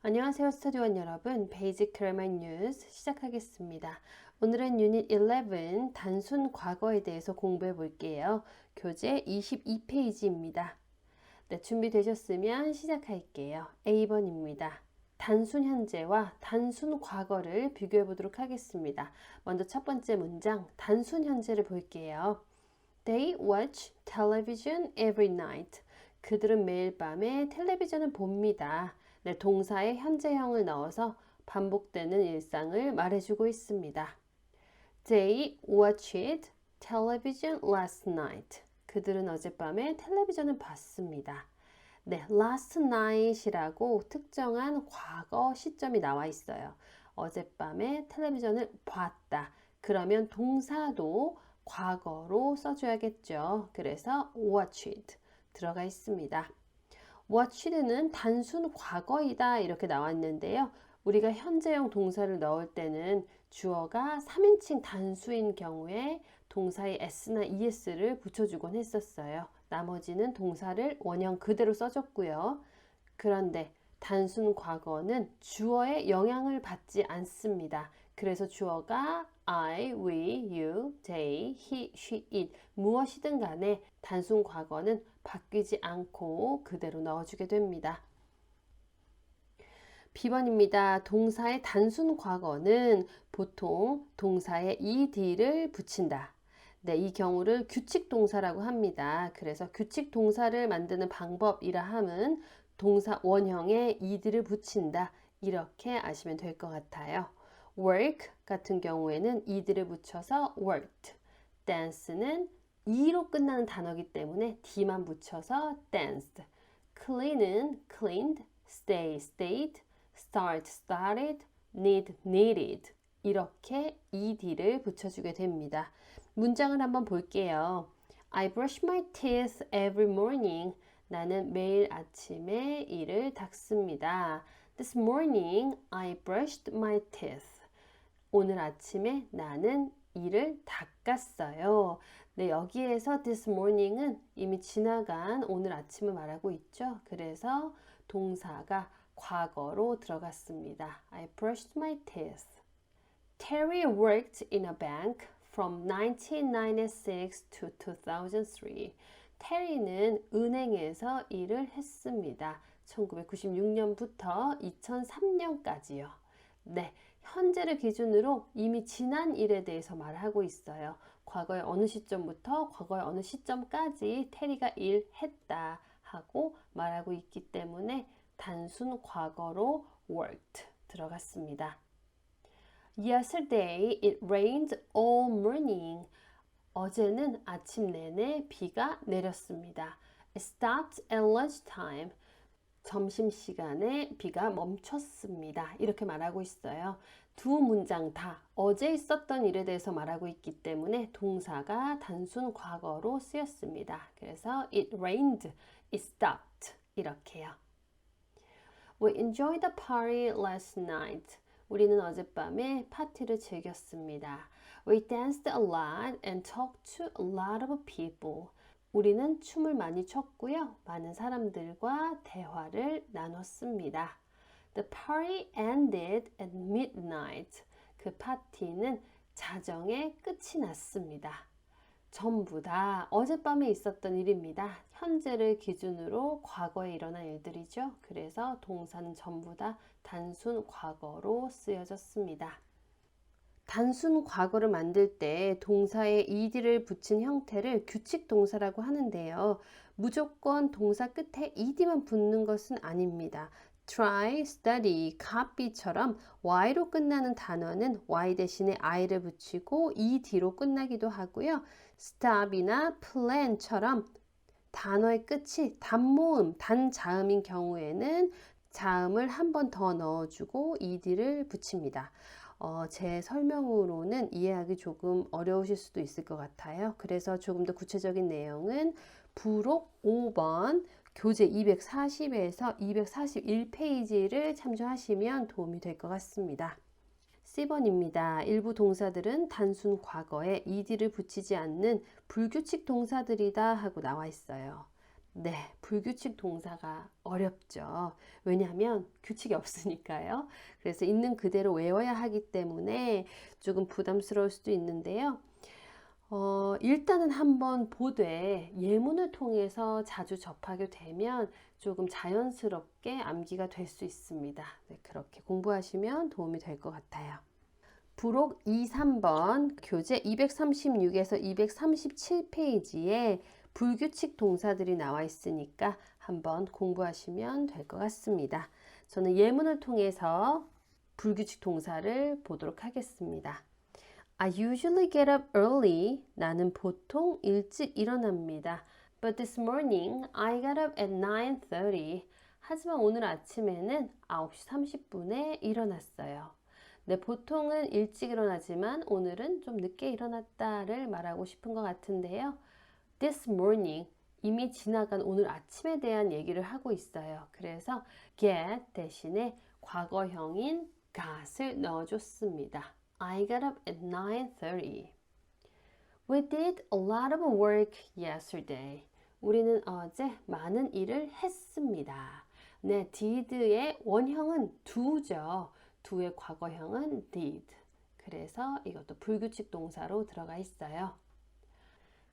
안녕하세요, 스터디원 여러분. 베이직 그래머 뉴스 시작하겠습니다. 오늘은 유닛 11 단순 과거에 대해서 공부해 볼게요. 교재 22페이지입니다. 네, 준비되셨으면 시작할게요. A번입니다. 단순 현재와 단순 과거를 비교해 보도록 하겠습니다. 먼저 첫 번째 문장, 단순 현재를 볼게요. They watch television every night. 그들은 매일 밤에 텔레비전을 봅니다. 네, 동사의 현재형을 넣어서 반복되는 일상을 말해주고 있습니다. They watched television last night. 그들은 어젯밤에 텔레비전을 봤습니다. 네, last night이라고 특정한 과거 시점이 나와 있어요. 어젯밤에 텔레비전을 봤다. 그러면 동사도 과거로 써줘야겠죠. 그래서 watched 들어가 있습니다. watched는 단순 과거이다 이렇게 나왔는데요. 우리가 현재형 동사를 넣을 때는 주어가 3인칭 단수인 경우에 동사의 s나 es를 붙여주곤 했었어요. 나머지는 동사를 원형 그대로 써줬고요. 그런데 단순 과거는 주어의 영향을 받지 않습니다. 그래서 주어가 I, we, you, they, he, she, it 무엇이든 간에 단순 과거는 바뀌지 않고 그대로 넣어주게 됩니다. B번입니다. 동사의 단순 과거는 보통 동사에 ed를 붙인다. 네, 이 경우를 규칙 동사라고 합니다. 그래서 규칙 동사를 만드는 방법이라 함은 동사 원형에 ed를 붙인다. 이렇게 아시면 될 것 같아요. work 같은 경우에는 ed를 붙여서 worked. dance는 e로 끝나는 단어이기 때문에 d만 붙여서 danced. clean은 cleaned, stay, stayed, start, started, need, needed 이렇게 ed를 붙여주게 됩니다. 문장을 한번 볼게요. I brush my teeth every morning. 나는 매일 아침에 이를 닦습니다. This morning I brushed my teeth. 오늘 아침에 나는 이를 닦았어요. 네, 여기에서 this morning은 이미 지나간 오늘 아침을 말하고 있죠. 그래서 동사가 과거로 들어갔습니다. I brushed my teeth. Terry worked in a bank from 1996 to 2003. 테리는 은행에서 일을 했습니다. 1996년부터 2003년까지요. 네, 현재를 기준으로 이미 지난 일에 대해서 말하고 있어요. 과거의 어느 시점부터 과거의 어느 시점까지 테리가 일했다 하고 말하고 있기 때문에 단순 과거로 worked 들어갔습니다. Yesterday it rained all morning. 어제는 아침 내내 비가 내렸습니다. It stopped at lunchtime. 점심시간에 비가 멈췄습니다. 이렇게 말하고 있어요. 두 문장 다 어제 있었던 일에 대해서 말하고 있기 때문에 동사가 단순 과거로 쓰였습니다. 그래서 it rained, it stopped 이렇게요. We enjoyed the party last night. 우리는 어젯밤에 파티를 즐겼습니다. We danced a lot and talked to a lot of people. 우리는 춤을 많이 췄고요. 많은 사람들과 대화를 나눴습니다. The party ended at midnight. 그 파티는 자정에 끝이 났습니다. 전부 다 어젯밤에 있었던 일입니다. 현재를 기준으로 과거에 일어난 일들이죠. 그래서 동사는 전부 다 단순 과거로 쓰여졌습니다. 단순 과거를 만들 때 동사에 ed를 붙인 형태를 규칙 동사라고 하는데요. 무조건 동사 끝에 ed만 붙는 것은 아닙니다. try, study, copy처럼 y로 끝나는 단어는 y 대신에 i를 붙이고 ed로 끝나기도 하고요. stop이나 plan처럼 단어의 끝이 단모음, 단자음인 경우에는 자음을 한 번 더 넣어주고 ed를 붙입니다. 제 설명으로는 이해하기 조금 어려우실 수도 있을 것 같아요. 그래서 조금 더 구체적인 내용은 부록 5번 교재 240에서 241페이지를 참조하시면 도움이 될 것 같습니다. C번입니다. 일부 동사들은 단순 과거에 ed를 붙이지 않는 불규칙 동사들이다 하고 나와 있어요. 네, 불규칙 동사가 어렵죠. 왜냐하면 규칙이 없으니까요. 그래서 있는 그대로 외워야 하기 때문에 조금 부담스러울 수도 있는데요. 일단은 한번 보되 예문을 통해서 자주 접하게 되면 조금 자연스럽게 암기가 될 수 있습니다. 네, 그렇게 공부하시면 도움이 될 것 같아요. 부록 2, 3번 교재 236에서 237페이지에 불규칙 동사들이 나와 있으니까 한번 공부하시면 될 것 같습니다. 저는 예문을 통해서 불규칙 동사를 보도록 하겠습니다. I usually get up early. 나는 보통 일찍 일어납니다. But this morning I got up at 9:30. 하지만 오늘 아침에는 9시 30분에 일어났어요. 네, 보통은 일찍 일어나지만 오늘은 좀 늦게 일어났다를 말하고 싶은 것 같은데요. This morning, 이미 지나간 오늘 아침에 대한 얘기를 하고 있어요. 그래서 get 대신에 과거형인 got을 넣어줬습니다. I got up at 9:30. We did a lot of work yesterday. 우리는 어제 많은 일을 했습니다. 네, did의 원형은 do죠. do의 과거형은 did. 그래서 이것도 불규칙 동사로 들어가 있어요.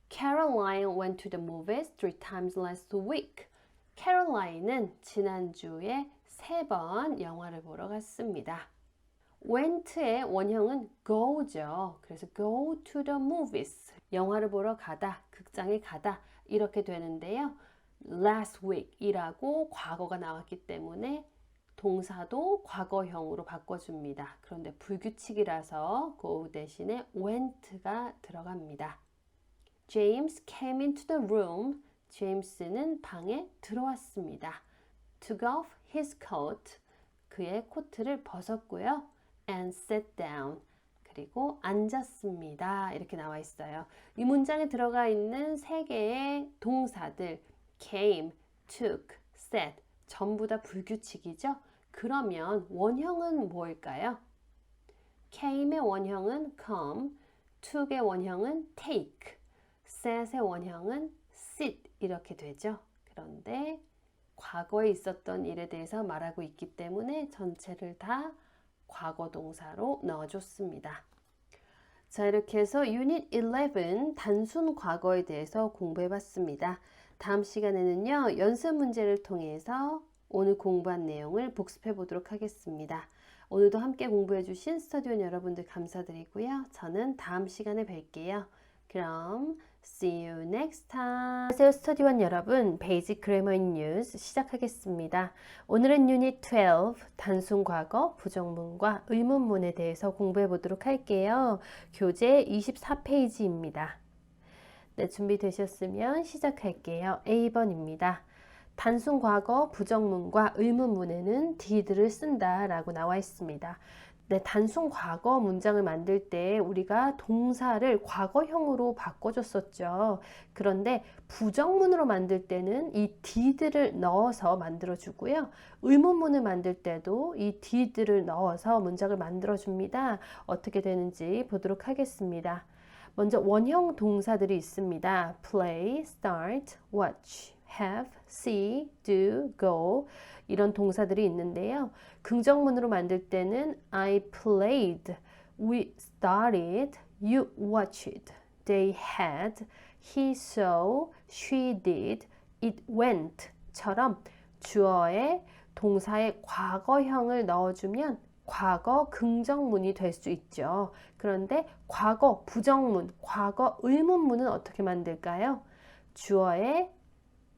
Caroline went to the movies 3 times last week. Caroline은 지난주에 3번 영화를 보러 갔습니다. went의 원형은 go죠. 그래서 go to the movies. 영화를 보러 가다, 극장에 가다 이렇게 되는데요. last week 이라고 과거가 나왔기 때문에 동사도 과거형으로 바꿔줍니다. 그런데 불규칙이라서 go 대신에 went가 들어갑니다. James came into the room. 제임스는 방에 들어왔습니다. Took off his coat. 그의 코트를 벗었고요. And sat down. 그리고 앉았습니다. 이렇게 나와 있어요. 이 문장에 들어가 있는 3개의 동사들 came, took, sat 전부 다 불규칙이죠. 그러면 원형은 뭘까요? came의 원형은 come, took의 원형은 take, sat의 원형은 sit 이렇게 되죠. 그런데 과거에 있었던 일에 대해서 말하고 있기 때문에 전체를 다 과거 동사로 넣어줬습니다. 자, 이렇게 해서 유닛 11 단순 과거에 대해서 공부해봤습니다. 다음 시간에는요, 연습 문제를 통해서 오늘 공부한 내용을 복습해 보도록 하겠습니다. 오늘도 함께 공부해 주신 스터디온 여러분들 감사드리고요. 저는 다음 시간에 뵐게요. 그럼 see you next time. 안녕하세요 스터디원 여러분, 베이직 그래머 인 뉴스 시작하겠습니다. 오늘은 유닛 12 단순 과거 부정문과 의문문에 대해서 공부해 보도록 할게요. 교재 24페이지입니다. 네, 준비되셨으면 시작할게요. A번입니다. 단순 과거 부정문과 의문문에는 did를 쓴다 라고 나와 있습니다. 네, 단순 과거 문장을 만들 때 우리가 동사를 과거형으로 바꿔줬었죠. 그런데 부정문으로 만들 때는 이 did를 넣어서 만들어주고요. 의문문을 만들 때도 이 did를 넣어서 문장을 만들어줍니다. 어떻게 되는지 보도록 하겠습니다. 먼저 원형 동사들이 있습니다. play, start, watch, have, see, do, go 이런 동사들이 있는데요. 긍정문으로 만들 때는 I played, we started, you watched, they had, he saw, she did, it went 처럼 주어에 동사의 과거형을 넣어주면 과거 긍정문이 될 수 있죠. 그런데 과거 부정문, 과거 의문문은 어떻게 만들까요? 주어에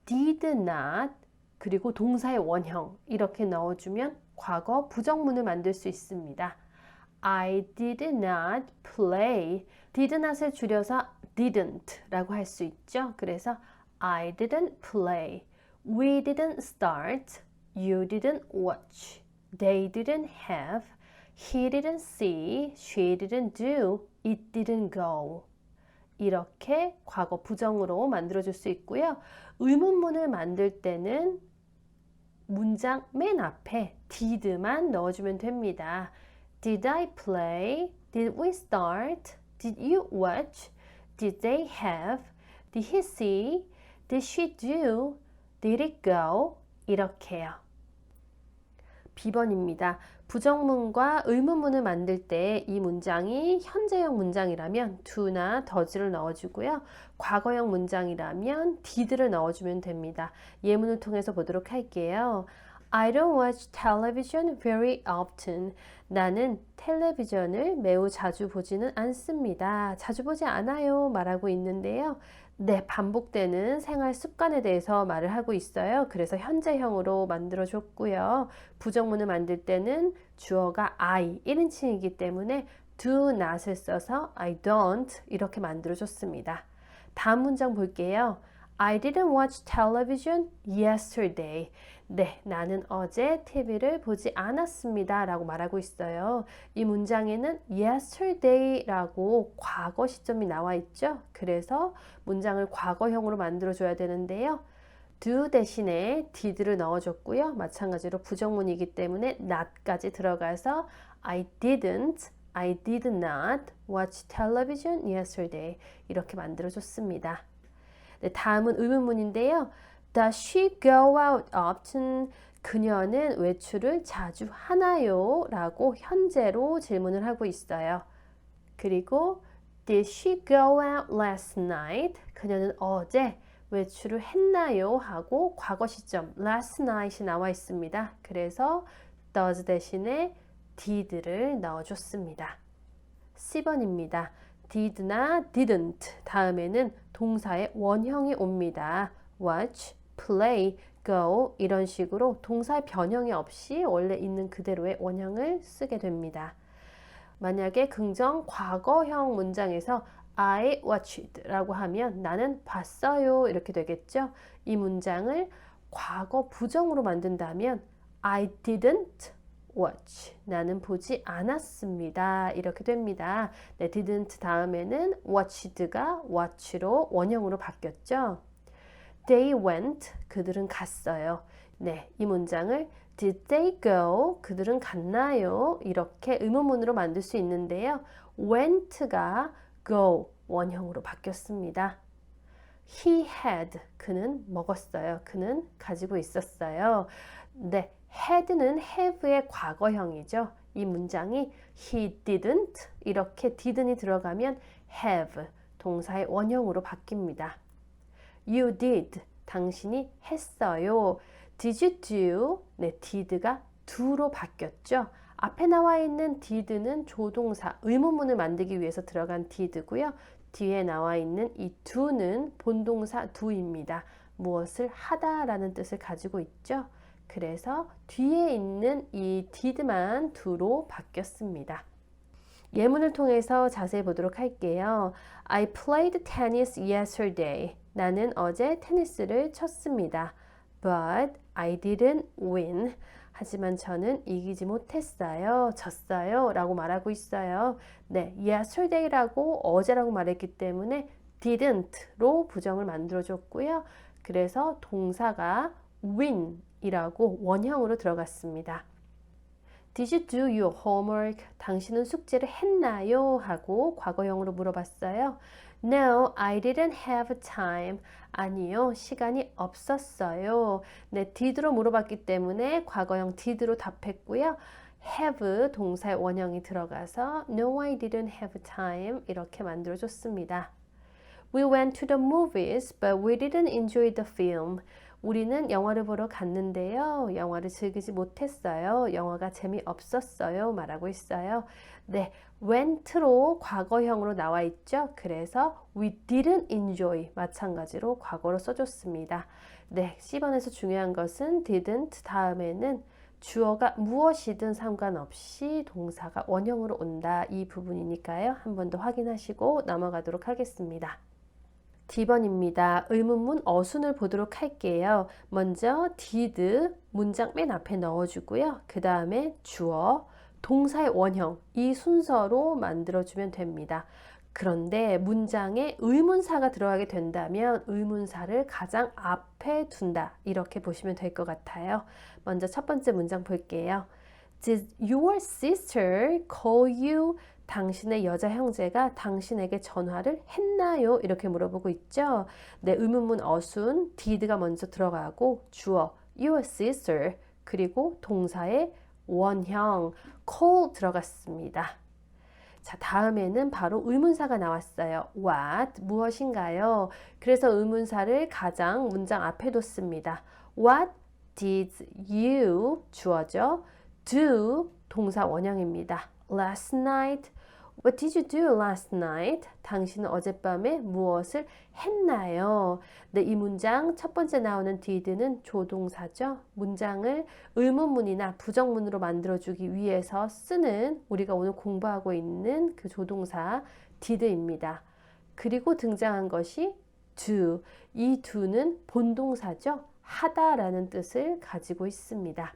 did not 그리고 동사의 원형 이렇게 넣어주면 과거 부정문을 만들 수 있습니다. I did not play. did not을 줄여서 didn't 라고 할 수 있죠. 그래서 I didn't play. We didn't start. You didn't watch. They didn't have. He didn't see. She didn't do. It didn't go. 이렇게 과거 부정으로 만들어줄 수 있고요. 의문문을 만들 때는 문장 맨 앞에 did만 넣어주면 됩니다. Did I play? Did we start? Did you watch? Did they have? Did he see? Did she do? Did it go? 이렇게요. B번입니다. 부정문과 의문문을 만들 때 이 문장이 현재형 문장이라면 do나 does를 넣어주고요. 과거형 문장이라면 did를 넣어주면 됩니다. 예문을 통해서 보도록 할게요. I don't watch television very often. 나는 텔레비전을 매우 자주 보지는 않습니다. 자주 보지 않아요 말하고 있는데요. 네, 반복되는 생활 습관에 대해서 말을 하고 있어요. 그래서 현재형으로 만들어줬고요. 부정문을 만들 때는 주어가 I, 1인칭이기 때문에 do not을 써서 I don't 이렇게 만들어줬습니다. 다음 문장 볼게요. I didn't watch television yesterday. 네, 나는 어제 TV를 보지 않았습니다 라고 말하고 있어요. 이 문장에는 yesterday 라고 과거 시점이 나와 있죠. 그래서 문장을 과거형으로 만들어줘야 되는데요. do 대신에 did를 넣어줬고요. 마찬가지로 부정문이기 때문에 not까지 들어가서 I did not watch television yesterday 이렇게 만들어줬습니다. 네, 다음은 의문문인데요. Does she go out often? 그녀는 외출을 자주 하나요? 라고 현재로 질문을 하고 있어요. 그리고 Did she go out last night? 그녀는 어제 외출을 했나요? 하고 과거 시점 last night이 나와 있습니다. 그래서 does 대신에 did를 넣어줬습니다. C번입니다. did나 didn't 다음에는 동사의 원형이 옵니다. watch, play, go 이런 식으로 동사의 변형이 없이 원래 있는 그대로의 원형을 쓰게 됩니다. 만약에 긍정 과거형 문장에서 I watched 라고 하면 나는 봤어요 이렇게 되겠죠. 이 문장을 과거 부정으로 만든다면 I didn't watch 나는 보지 않았습니다 이렇게 됩니다. 네, didn't 다음에는 watched가 watch로 원형으로 바뀌었죠. They went 그들은 갔어요. 네, 이 문장을 Did they go? 그들은 갔나요? 이렇게 의문문으로 만들 수 있는데요. went가 go 원형으로 바뀌었습니다. He had 그는 먹었어요. 그는 가지고 있었어요. 네, had는 have의 과거형이죠. 이 문장이 he didn't 이렇게 didn't 들어가면 have 동사의 원형으로 바뀝니다. You did 당신이 했어요. Did you do? 네, did가 do로 바뀌었죠. 앞에 나와 있는 did는 조동사, 의문문을 만들기 위해서 들어간 did고요. 뒤에 나와 있는 이 do는 본동사 do입니다. 무엇을 하다라는 뜻을 가지고 있죠. 그래서 뒤에 있는 이 did만 do로 바뀌었습니다. 예문을 통해서 자세히 보도록 할게요. I played tennis yesterday. 나는 어제 테니스를 쳤습니다. But I didn't win. 하지만 저는 이기지 못했어요. 졌어요. 라고 말하고 있어요. 네, yesterday라고 어제라고 말했기 때문에 didn't로 부정을 만들어줬고요. 그래서 동사가 win 이라고 원형으로 들어갔습니다. Did you do your homework? 당신은 숙제를 했나요? 하고 과거형으로 물어봤어요. No, I didn't have time. 아니요, 시간이 없었어요. 네, did로 물어봤기 때문에 과거형 did로 답했고요. have 동사의 원형이 들어가서 No, I didn't have time 이렇게 만들어줬습니다. We went to the movies, but we didn't enjoy the film. 우리는 영화를 보러 갔는데요. 영화를 즐기지 못했어요. 영화가 재미없었어요. 말하고 있어요. 네, went로 과거형으로 나와 있죠. 그래서 we didn't enjoy 마찬가지로 과거로 써줬습니다. 네, C번에서 중요한 것은 didn't 다음에는 주어가 무엇이든 상관없이 동사가 원형으로 온다. 이 부분이니까요. 한 번 더 확인하시고 넘어가도록 하겠습니다. D번입니다. 의문문 어순을 보도록 할게요. 먼저 did 문장 맨 앞에 넣어주고요. 그 다음에 주어, 동사의 원형 이 순서로 만들어주면 됩니다. 그런데 문장에 의문사가 들어가게 된다면 의문사를 가장 앞에 둔다. 이렇게 보시면 될 것 같아요. 먼저 첫 번째 문장 볼게요. Did your sister call you? 당신의 여자 형제가 당신에게 전화를 했나요? 이렇게 물어보고 있죠. 네, 의문문 어순 did가 먼저 들어가고 주어 your sister 그리고 동사의 원형 call 들어갔습니다. 자, 다음에는 바로 의문사가 나왔어요. What? 무엇인가요? 그래서 의문사를 가장 문장 앞에 뒀습니다. What did you? 주어죠. Do? 동사 원형입니다. Last night. What did you do last night? 당신은 어젯밤에 무엇을 했나요? 네, 이 문장 첫 번째 나오는 did는 조동사죠. 문장을 의문문이나 부정문으로 만들어주기 위해서 쓰는 우리가 오늘 공부하고 있는 그 조동사 did입니다. 그리고 등장한 것이 do. 이 do는 본동사죠. 하다라는 뜻을 가지고 있습니다.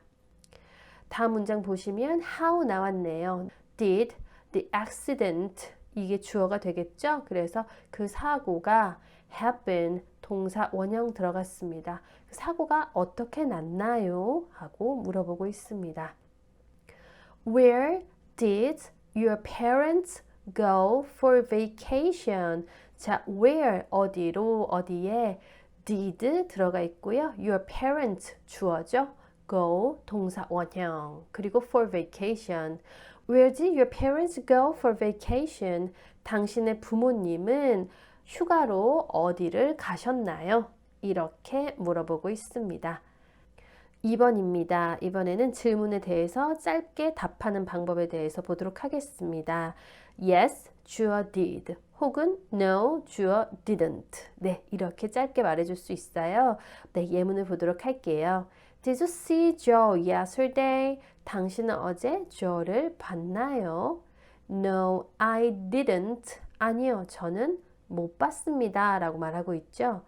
다음 문장 보시면 how 나왔네요. Did the accident 이게 주어가 되겠죠? 그래서 그 사고가 happen 동사 원형 들어갔습니다. 그 사고가 어떻게 났나요? 하고 물어보고 있습니다. Where did your parents go for vacation? 자, where 어디로 어디에 did 들어가 있고요. Your parents 주어죠. go 동사 원형 그리고 for vacation. Where did your parents go for vacation? 당신의 부모님은 휴가로 어디를 가셨나요? 이렇게 물어보고 있습니다. 2번입니다. 이번에는 질문에 대해서 짧게 답하는 방법에 대해서 보도록 하겠습니다. Yes, 주어 did 혹은 No, 주어 didn't. 네, 이렇게 짧게 말해줄 수 있어요. 네, 예문을 보도록 할게요. Did you see Joe yesterday? 당신은 어제 Joe를 봤나요? No, I didn't. 아니요, 저는 못 봤습니다. 라고 말하고 있죠.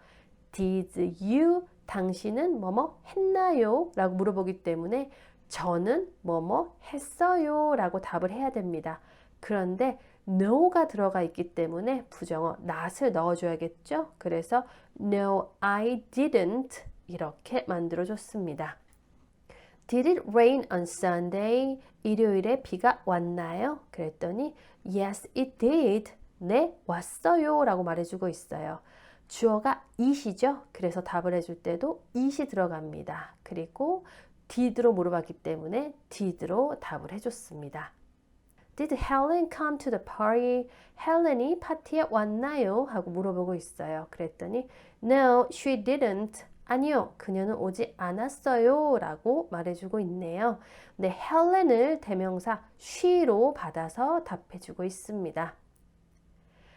Did you? 당신은 뭐뭐 했나요? 라고 물어보기 때문에 저는 뭐뭐 했어요. 라고 답을 해야 됩니다. 그런데 no가 들어가 있기 때문에 부정어 not을 넣어줘야겠죠. 그래서 No, I didn't. 이렇게 만들어줬습니다. Did it rain on Sunday? 일요일에 비가 왔나요? 그랬더니 Yes, it did. 네, 왔어요. 라고 말해주고 있어요. 주어가 it이죠. 그래서 답을 해줄 때도 it이 들어갑니다. 그리고 did로 물어봤기 때문에 did로 답을 해줬습니다. Did Helen come to the party? 헬렌이 파티에 왔나요? 하고 물어보고 있어요. 그랬더니 No, she didn't. 아니요, 그녀는 오지 않았어요. 라고 말해주고 있네요. 네, 헬렌을 대명사 she로 받아서 답해주고 있습니다.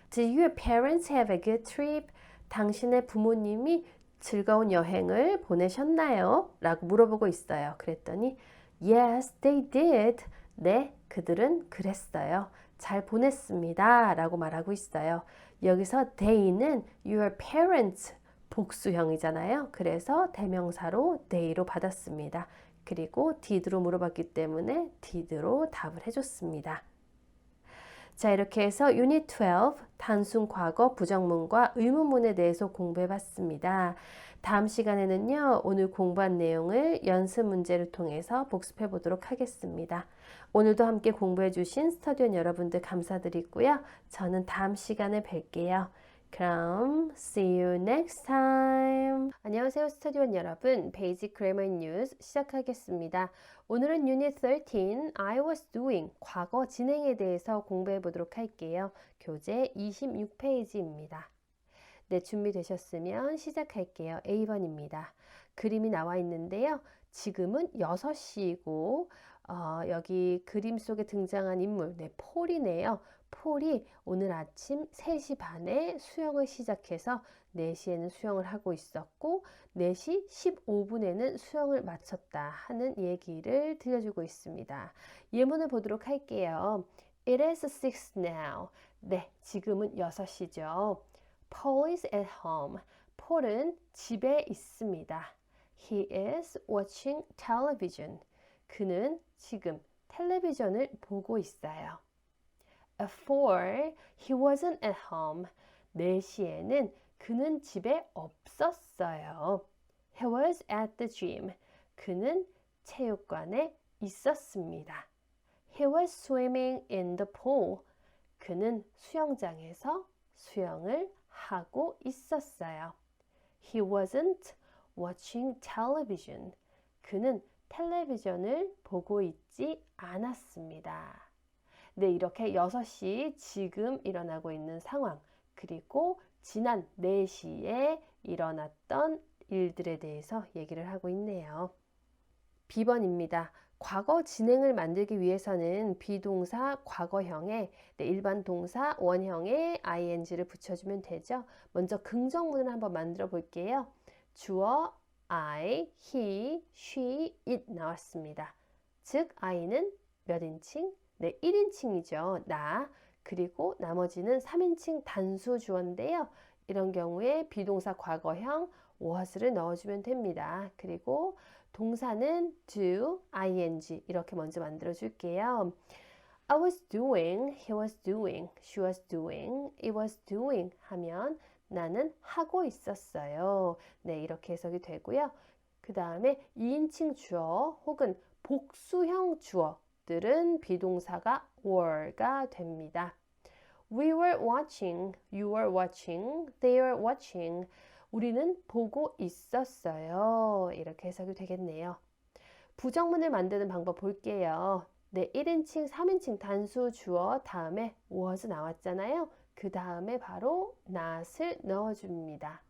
Did your parents have a good trip? 당신의 부모님이 즐거운 여행을 보내셨나요? 라고 물어보고 있어요. 그랬더니 Yes, they did. 네, 그들은 그랬어요. 잘 보냈습니다. 라고 말하고 있어요. 여기서 they는 your parents 복수형이잖아요. 그래서 대명사로 they로 받았습니다. 그리고 did로 물어봤기 때문에 did로 답을 해줬습니다. 자, 이렇게 해서 유닛 12 단순 과거 부정문과 의문문에 대해서 공부해 봤습니다. 다음 시간에는요, 오늘 공부한 내용을 연습 문제를 통해서 복습해 보도록 하겠습니다. 오늘도 함께 공부해 주신 스터디온 여러분들 감사드리고요. 저는 다음 시간에 뵐게요. 그럼 see you next time. 안녕하세요, 스터디온 여러분. 베이직 그래머 뉴스 시작하겠습니다. 오늘은 유닛 13 I was doing 과거 진행에 대해서 공부해 보도록 할게요. 교재 26페이지입니다. 네, 준비되셨으면 시작할게요. A번입니다. 그림이 나와 있는데요. 지금은 6시이고 여기 그림 속에 등장한 인물, 네, 폴이네요. 폴이 오늘 아침 3시 반에 수영을 시작해서 4시에는 수영을 하고 있었고 4시 15분에는 수영을 마쳤다 하는 얘기를 들려주고 있습니다. 예문을 보도록 할게요. It is 6 now. 네, 지금은 6시죠. Paul is at home. 폴은 집에 있습니다. He is watching television. 그는 지금 텔레비전을 보고 있어요. At 4, he wasn't at home. 4시에는 그는 집에 없었어요. He was at the gym. 그는 체육관에 있었습니다. He was swimming in the pool. 그는 수영장에서 수영을 하고 있었어요. He wasn't watching television. 그는 텔레비전을 보고 있지 않았습니다. 네, 이렇게 6시 지금 일어나고 있는 상황, 그리고 지난 4시에 일어났던 일들에 대해서 얘기를 하고 있네요. B번입니다. 과거 진행을 만들기 위해서는 비동사 과거형에 일반 동사 원형에 ing를 붙여주면 되죠. 먼저 긍정문을 한번 만들어 볼게요. 주어 I, he, she, it 나왔습니다. 즉 I는 몇 인칭? 네, 1인칭이죠. 나. 그리고 나머지는 3인칭 단수 주어인데요. 이런 경우에 비동사 과거형 was를 넣어주면 됩니다. 그리고 동사는 do, ing 이렇게 먼저 만들어 줄게요. I was doing, he was doing, she was doing, it was doing 하면 나는 하고 있었어요. 네, 이렇게 해석이 되고요. 그 다음에 2인칭 주어 혹은 복수형 주어들은 비동사가 were가 됩니다. We were watching, you were watching, they were watching. 우리는 보고 있었어요. 이렇게 해석이 되겠네요. 부정문을 만드는 방법 볼게요. 네, 1인칭, 3인칭 단수 주어 다음에 was 나왔잖아요. 그 다음에 바로 not을 넣어줍니다.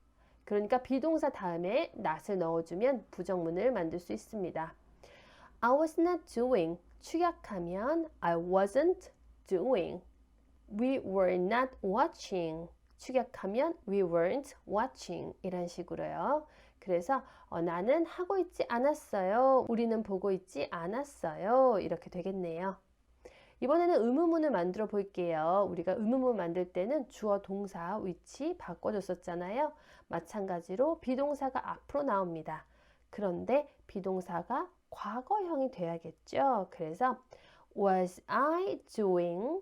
그러니까 비동사 다음에 not을 넣어주면 부정문을 만들 수 있습니다. I was not doing. 축약하면 I wasn't doing. We were not watching. 축약하면 we weren't watching 이런 식으로요. 그래서 나는 하고 있지 않았어요. 우리는 보고 있지 않았어요. 이렇게 되겠네요. 이번에는 의문문을 만들어 볼게요. 우리가 의문문 만들 때는 주어 동사 위치 바꿔줬었잖아요. 마찬가지로 비동사가 앞으로 나옵니다. 그런데 비동사가 과거형이 돼야겠죠. 그래서 was I doing?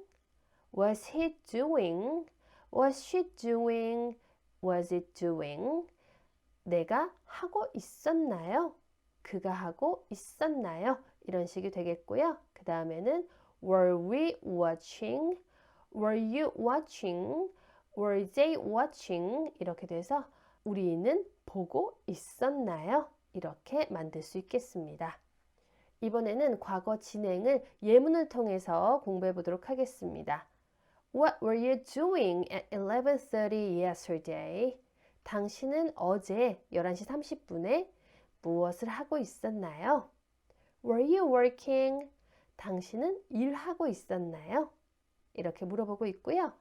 Was he doing? Was she doing? Was it doing? 내가 하고 있었나요? 그가 하고 있었나요? 이런 식이 되겠고요. 그 다음에는 Were we watching? Were you watching? Were they watching? 이렇게 돼서 우리는 보고 있었나요? 이렇게 만들 수 있겠습니다. 이번에는 과거 진행을 예문을 통해서 공부해 보도록 하겠습니다. What were you doing at 11:30 yesterday? 당신은 어제 11시 30분에 무엇을 하고 있었나요? Were you working? 당신은 일하고 있었나요? 이렇게 물어보고 있고요.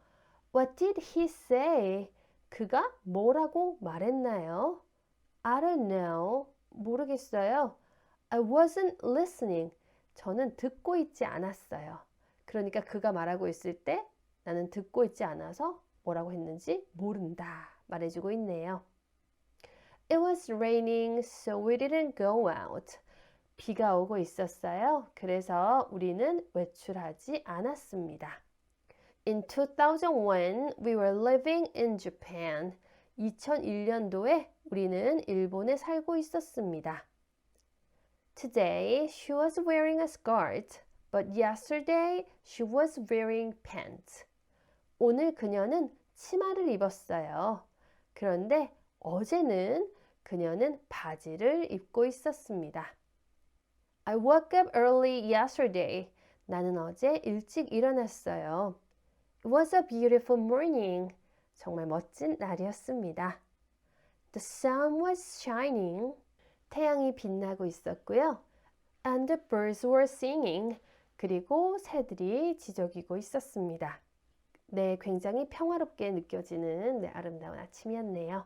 What did he say? 그가 뭐라고 말했나요? I don't know. 모르겠어요. I wasn't listening. 저는 듣고 있지 않았어요. 그러니까 그가 말하고 있을 때 나는 듣고 있지 않아서 뭐라고 했는지 모른다 말해주고 있네요. It was raining, so we didn't go out. 비가 오고 있었어요. 그래서 우리는 외출하지 않았습니다. In 2001, we were living in Japan. 2001년도에 우리는 일본에 살고 있었습니다. Today, she was wearing a skirt, but yesterday, she was wearing pants. 오늘 그녀는 치마를 입었어요. 그런데 어제는 그녀는 바지를 입고 있었습니다. I woke up early yesterday. 나는 어제 일찍 일어났어요. It was a beautiful morning. 정말 멋진 날이었습니다. The sun was shining. 태양이 빛나고 있었고요. And the birds were singing. 그리고 새들이 지저귀고 있었습니다. 네, 굉장히 평화롭게 느껴지는 아름다운 아침이었네요.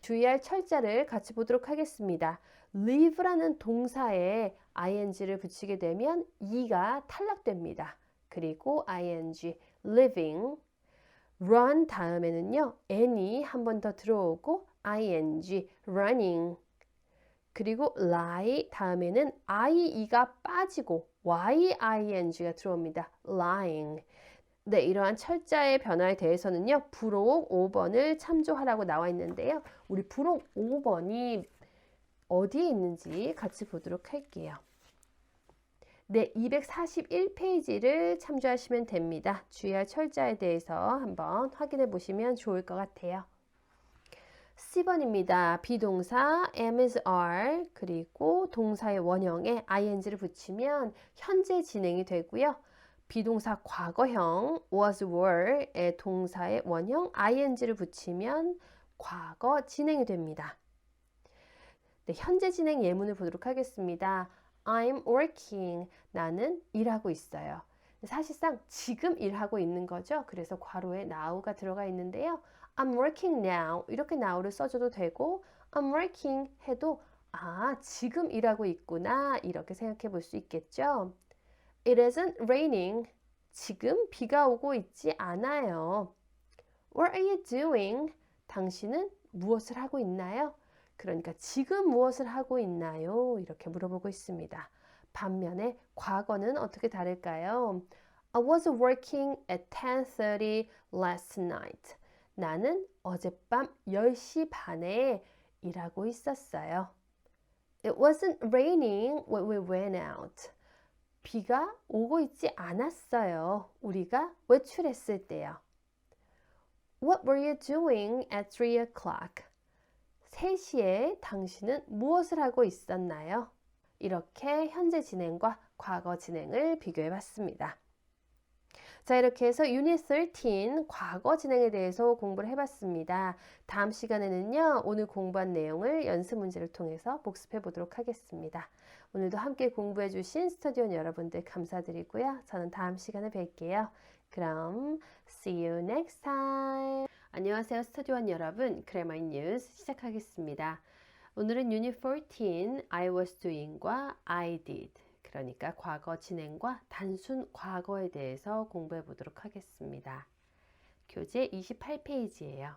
주의할 철자를 같이 보도록 하겠습니다. live라는 동사에 ing를 붙이게 되면 e가 탈락됩니다. 그리고 ing, living, run 다음에는요, n이 한 번 더 들어오고 ing, running, 그리고 lie 다음에는 ie가 빠지고 ying가 들어옵니다. lying. 네, 이러한 철자의 변화에 대해서는요, 부록 5번을 참조하라고 나와 있는데요. 우리 부록 5번이 어디에 있는지 같이 보도록 할게요. 네, 241페이지를 참조하시면 됩니다. 주의할 철자에 대해서 한번 확인해 보시면 좋을 것 같아요. 10번입니다. 비동사 am is are 그리고 동사의 원형에 ing를 붙이면 현재 진행이 되고요. 비동사 과거형 was were의 동사의 원형 ing를 붙이면 과거 진행이 됩니다. 네, 현재 진행 예문을 보도록 하겠습니다. I'm working. 나는 일하고 있어요. 사실상 지금 일하고 있는 거죠. 그래서 괄호에 now가 들어가 있는데요. I'm working now. 이렇게 now를 써줘도 되고 I'm working 해도 지금 일하고 있구나. 이렇게 생각해 볼 수 있겠죠. It isn't raining. 지금 비가 오고 있지 않아요. What are you doing? 당신은 무엇을 하고 있나요? 그러니까 지금 무엇을 하고 있나요? 이렇게 물어보고 있습니다. 반면에 과거는 어떻게 다를까요? I was working at 10:30 last night. 나는 어젯밤 10시 반에 일하고 있었어요. It wasn't raining when we went out. 비가 오고 있지 않았어요. 우리가 외출했을 때요. What were you doing at 3 o'clock? 3시에 당신은 무엇을 하고 있었나요? 이렇게 현재 진행과 과거 진행을 비교해 봤습니다. 자, 이렇게 해서 유닛 13 과거 진행에 대해서 공부를 해봤습니다. 다음 시간에는요, 오늘 공부한 내용을 연습 문제를 통해서 복습해 보도록 하겠습니다. 오늘도 함께 공부해 주신 스터디온 여러분들 감사드리고요. 저는 다음 시간에 뵐게요. 그럼 see you next time. 안녕하세요, 스터디원 여러분. 그래머인 뉴스 시작하겠습니다. 오늘은 유닛 14 I was doing과 I did, 그러니까 과거 진행과 단순 과거에 대해서 공부해 보도록 하겠습니다. 교재 28페이지예요.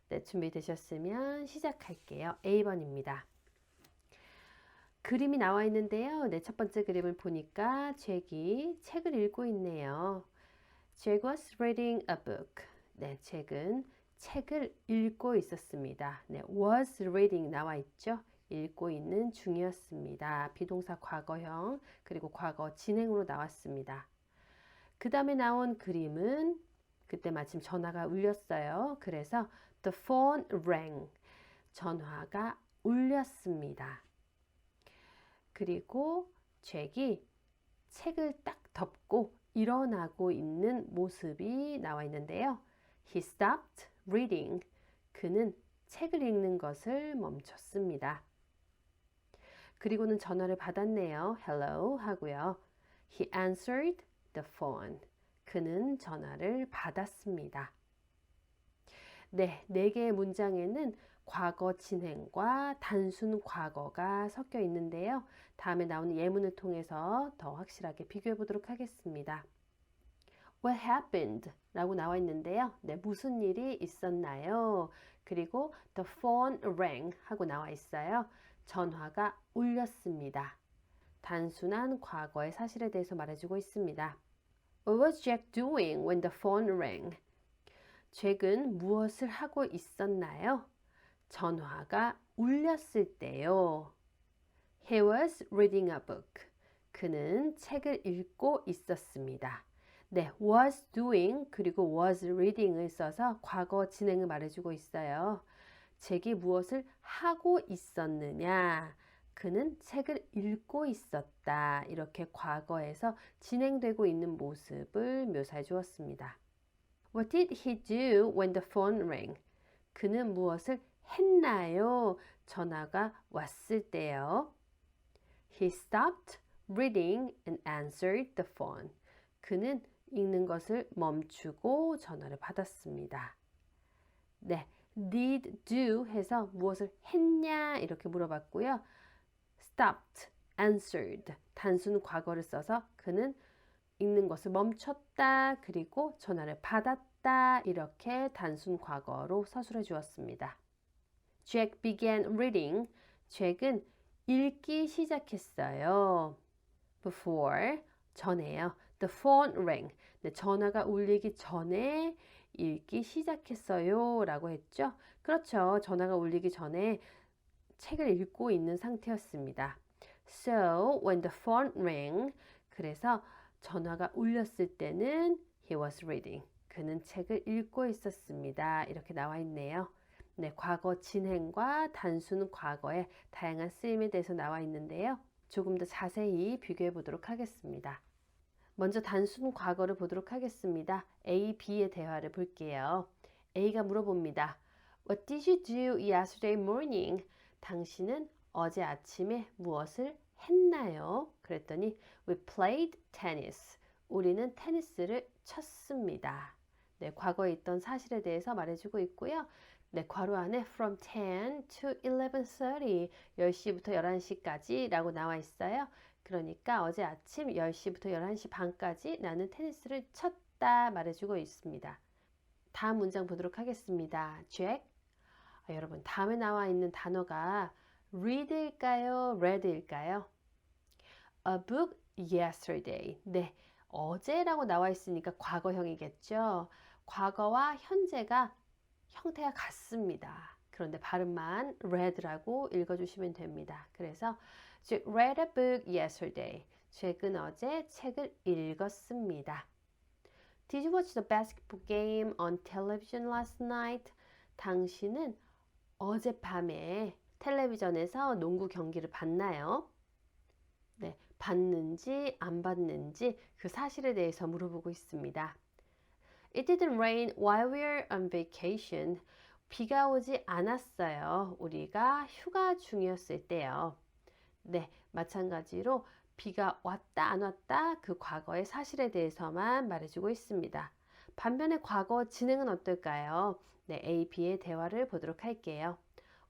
네, 준비되셨으면 시작할게요. A번입니다. 그림이 나와 있는데요. 네, 첫 번째 그림을 보니까 잭이 책을 읽고 있네요. Jack was reading a book. 네, 잭은 책을 읽고 있었습니다. 네, was reading 나와 있죠. 읽고 있는 중이었습니다. 비동사 과거형 그리고 과거 진행으로 나왔습니다. 그 다음에 나온 그림은 그때 마침 전화가 울렸어요. 그래서 the phone rang. 전화가 울렸습니다. 그리고 잭이 책을 딱 덮고 일어나고 있는 모습이 나와 있는데요. He stopped reading. 그는 책을 읽는 것을 멈췄습니다. 그리고는 전화를 받았네요. Hello 하고요. He answered the phone. 그는 전화를 받았습니다. 네, 4개의 문장에는 과거 진행과 단순 과거가 섞여 있는데요. 다음에 나오는 예문을 통해서 더 확실하게 비교해 보도록 하겠습니다. What happened? 라고 나와 있는데요. 네, 무슨 일이 있었나요? 그리고 the phone rang 하고 나와 있어요. 전화가 울렸습니다. 단순한 과거의 사실에 대해서 말해주고 있습니다. What was Jack doing when the phone rang? 잭은 무엇을 하고 있었나요? 전화가 울렸을 때요. He was reading a book. 그는 책을 읽고 있었습니다. 네, was doing 그리고 was reading을 써서 과거 진행을 말해주고 있어요. 잭이 무엇을 하고 있었느냐? 그는 책을 읽고 있었다. 이렇게 과거에서 진행되고 있는 모습을 묘사해 주었습니다. What did he do when the phone rang? 그는 무엇을 했나요? 전화가 왔을 때요. He stopped reading and answered the phone. 그는 읽는 것을 멈추고 전화를 받았습니다. 네, did do 해서 무엇을 했냐 이렇게 물어봤고요. stopped, answered 단순 과거를 써서 그는 읽는 것을 멈췄다 그리고 전화를 받았다 이렇게 단순 과거로 서술해 주었습니다. Jack began reading. 잭은 읽기 시작했어요. Before, 전에요. The phone rang. 네, 전화가 울리기 전에 읽기 시작했어요 라고 했죠. 그렇죠. 전화가 울리기 전에 책을 읽고 있는 상태였습니다. So when the phone rang, 그래서 전화가 울렸을 때는 he was reading. 그는 책을 읽고 있었습니다. 이렇게 나와 있네요. 네, 과거 진행과 단순 과거의 다양한 쓰임에 대해서 나와 있는데요. 조금 더 자세히 비교해 보도록 하겠습니다. 먼저 단순 과거를 보도록 하겠습니다. A, B의 대화를 볼게요. A가 물어봅니다. What did you do yesterday morning? 당신은 어제 아침에 무엇을 했나요? 그랬더니 We played tennis. 우리는 테니스를 쳤습니다. 네, 과거에 있던 사실에 대해서 말해주고 있고요. 네, 괄호 안에 from 10 to 11:30, 10시부터 11시까지 라고 나와 있어요. 그러니까 어제 아침 10시부터 11시 반까지 나는 테니스를 쳤다 말해주고 있습니다. 다음 문장 보도록 하겠습니다. Jack, 여러분 다음에 나와 있는 단어가 read일까요? read일까요? A book yesterday. 네, 어제라고 나와 있으니까 과거형이겠죠. 과거와 현재가 형태가 같습니다. 그런데 발음만 read라고 읽어주시면 됩니다. 그래서 Jack read a book yesterday. Jack은 어제 책을 읽었습니다. Did you watch the basketball game on television last night? 당신은 어젯밤에 텔레비전에서 농구 경기를 봤나요? 네, 봤는지 안 봤는지 그 사실에 대해서 물어보고 있습니다. It didn't rain while we were on vacation. 비가 오지 않았어요. 우리가 휴가 중이었을 때요. 네, 마찬가지로 비가 왔다 안 왔다 그 과거의 사실에 대해서만 말해주고 있습니다. 반면에 과거 진행은 어떨까요? 네, A, B의 대화를 보도록 할게요.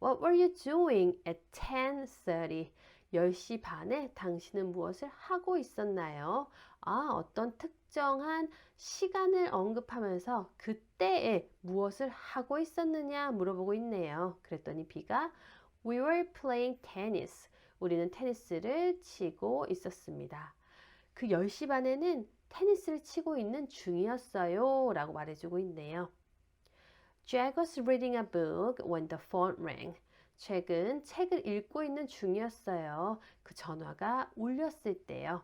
What were you doing at 10:30? 10시 반에 당신은 무엇을 하고 있었나요? 아, 어떤 특정한 시간을 언급하면서 그때에 무엇을 하고 있었느냐 물어보고 있네요. 그랬더니 B가 We were playing tennis. 우리는 테니스를 치고 있었습니다. 그 10시 반에는 테니스를 치고 있는 중이었어요 라고 말해주고 있네요. Jack was reading a book when the phone rang. 잭은 책을 읽고 있는 중이었어요. 그 전화가 울렸을 때요.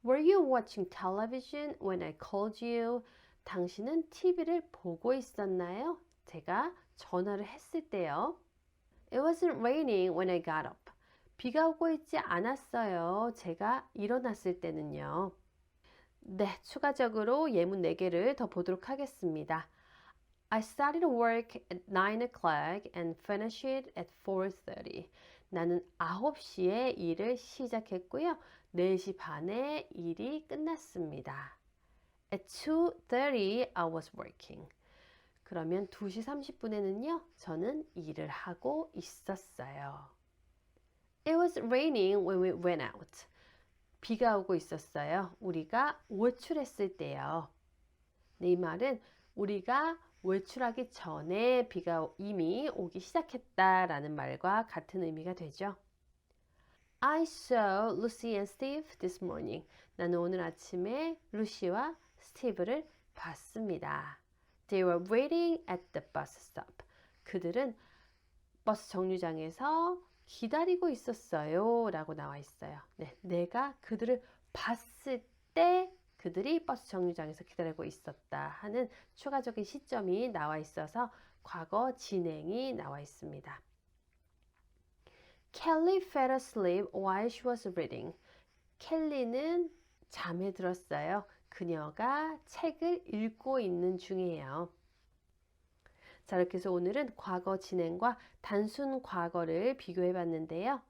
Were you watching television when I called you? 당신은 TV를 보고 있었나요? 제가 전화를 했을 때요. It wasn't raining when I got up. 비가 오고 있지 않았어요. 제가 일어났을 때는요. 네, 추가적으로 예문 4개를 더 보도록 하겠습니다. I started work at 9 o'clock and finished it at 4:30. 나는 9시에 일을 시작했고요. 4시 반에 일이 끝났습니다. At 2:30 I was working. 그러면 2시 30분에는요. 저는 일을 하고 있었어요. It was raining when we went out. 비가 오고 있었어요. 우리가 외출했을 때요. 네, 이 말은 우리가 외출하기 전에 비가 이미 오기 시작했다라는 말과 같은 의미가 되죠. I saw Lucy and Steve this morning. 나는 오늘 아침에 루시와 스티브를 봤습니다. They were waiting at the bus stop. 그들은 버스 정류장에서 기다리고 있었어요 라고 나와 있어요. 네, 내가 그들을 봤을 때 그들이 버스 정류장에서 기다리고 있었다 하는 추가적인 시점이 나와 있어서 과거 진행이 나와 있습니다. Kelly fell asleep while she was reading. 켈리는 잠에 들었어요. 그녀가 책을 읽고 있는 중이에요. 자, 이렇게 해서 오늘은 과거 진행과 단순 과거를 비교해 봤는데요.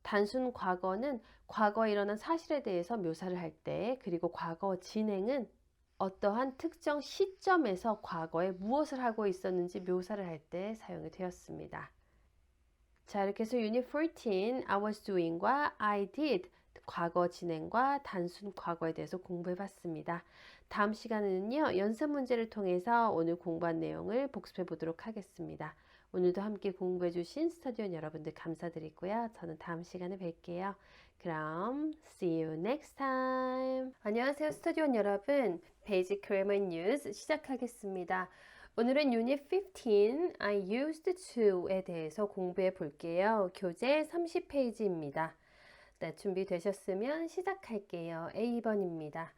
단순 과거는 과거에 일어난 사실에 대해서 묘사를 할 때, 그리고 과거 진행은 어떠한 특정 시점에서 과거에 무엇을 하고 있었는지 묘사를 할 때 사용이 되었습니다. 자, 이렇게 해서 Unit 14, I was doing과 I did, 과거 진행과 단순 과거에 대해서 공부해 봤습니다. 다음 시간에는요, 연습 문제를 통해서 오늘 공부한 내용을 복습해 보도록 하겠습니다. 오늘도 함께 공부해 주신 스터디온 여러분들 감사드리고요. 저는 다음 시간에 뵐게요. 그럼 see you next time. 안녕하세요, 스터디온 여러분. 베이직 그래머 뉴스 시작하겠습니다. 오늘은 Unit 15, I used to에 대해서 공부해 볼게요. 교재 30페이지입니다. 네, 준비되셨으면 시작할게요. A번입니다.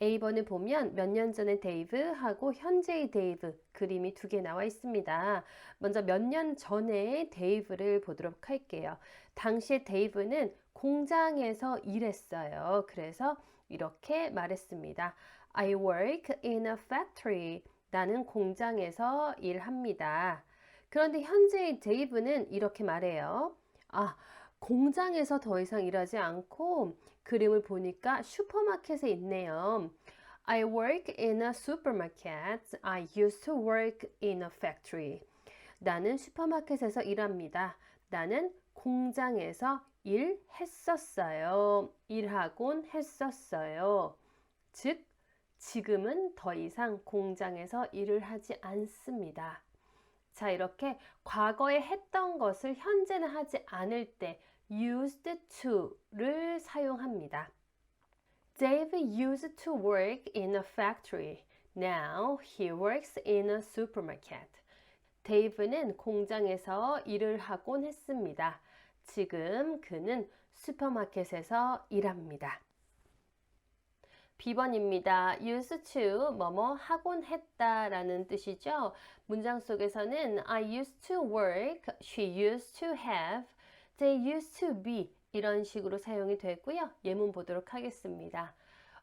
A번을 보면 몇 년 전의 데이브하고 현재의 데이브 그림이 두 개 나와 있습니다. 먼저 몇 년 전의 데이브를 보도록 할게요. 당시에 데이브는 공장에서 일했어요. 그래서 이렇게 말했습니다. I work in a factory. 나는 공장에서 일합니다. 그런데 현재의 데이브는 이렇게 말해요. 공장에서 더 이상 일하지 않고 그림을 보니까 슈퍼마켓에 있네요. I work in a supermarket. I used to work in a factory. 나는 슈퍼마켓에서 일합니다. 나는 공장에서 일했었어요. 일하곤 했었어요. 즉, 지금은 더 이상 공장에서 일을 하지 않습니다. 자, 이렇게 과거에 했던 것을 현재는 하지 않을 때 used to를 사용합니다. Dave used to work in a factory. Now he works in a supermarket. 데이브는 공장에서 일을 하곤 했습니다. 지금 그는 슈퍼마켓에서 일합니다. B번입니다. used to 뭐뭐 하곤 했다 라는 뜻이죠. 문장 속에서는 I used to work, she used to have, they used to be 이런 식으로 사용이 되고요. 예문 보도록 하겠습니다.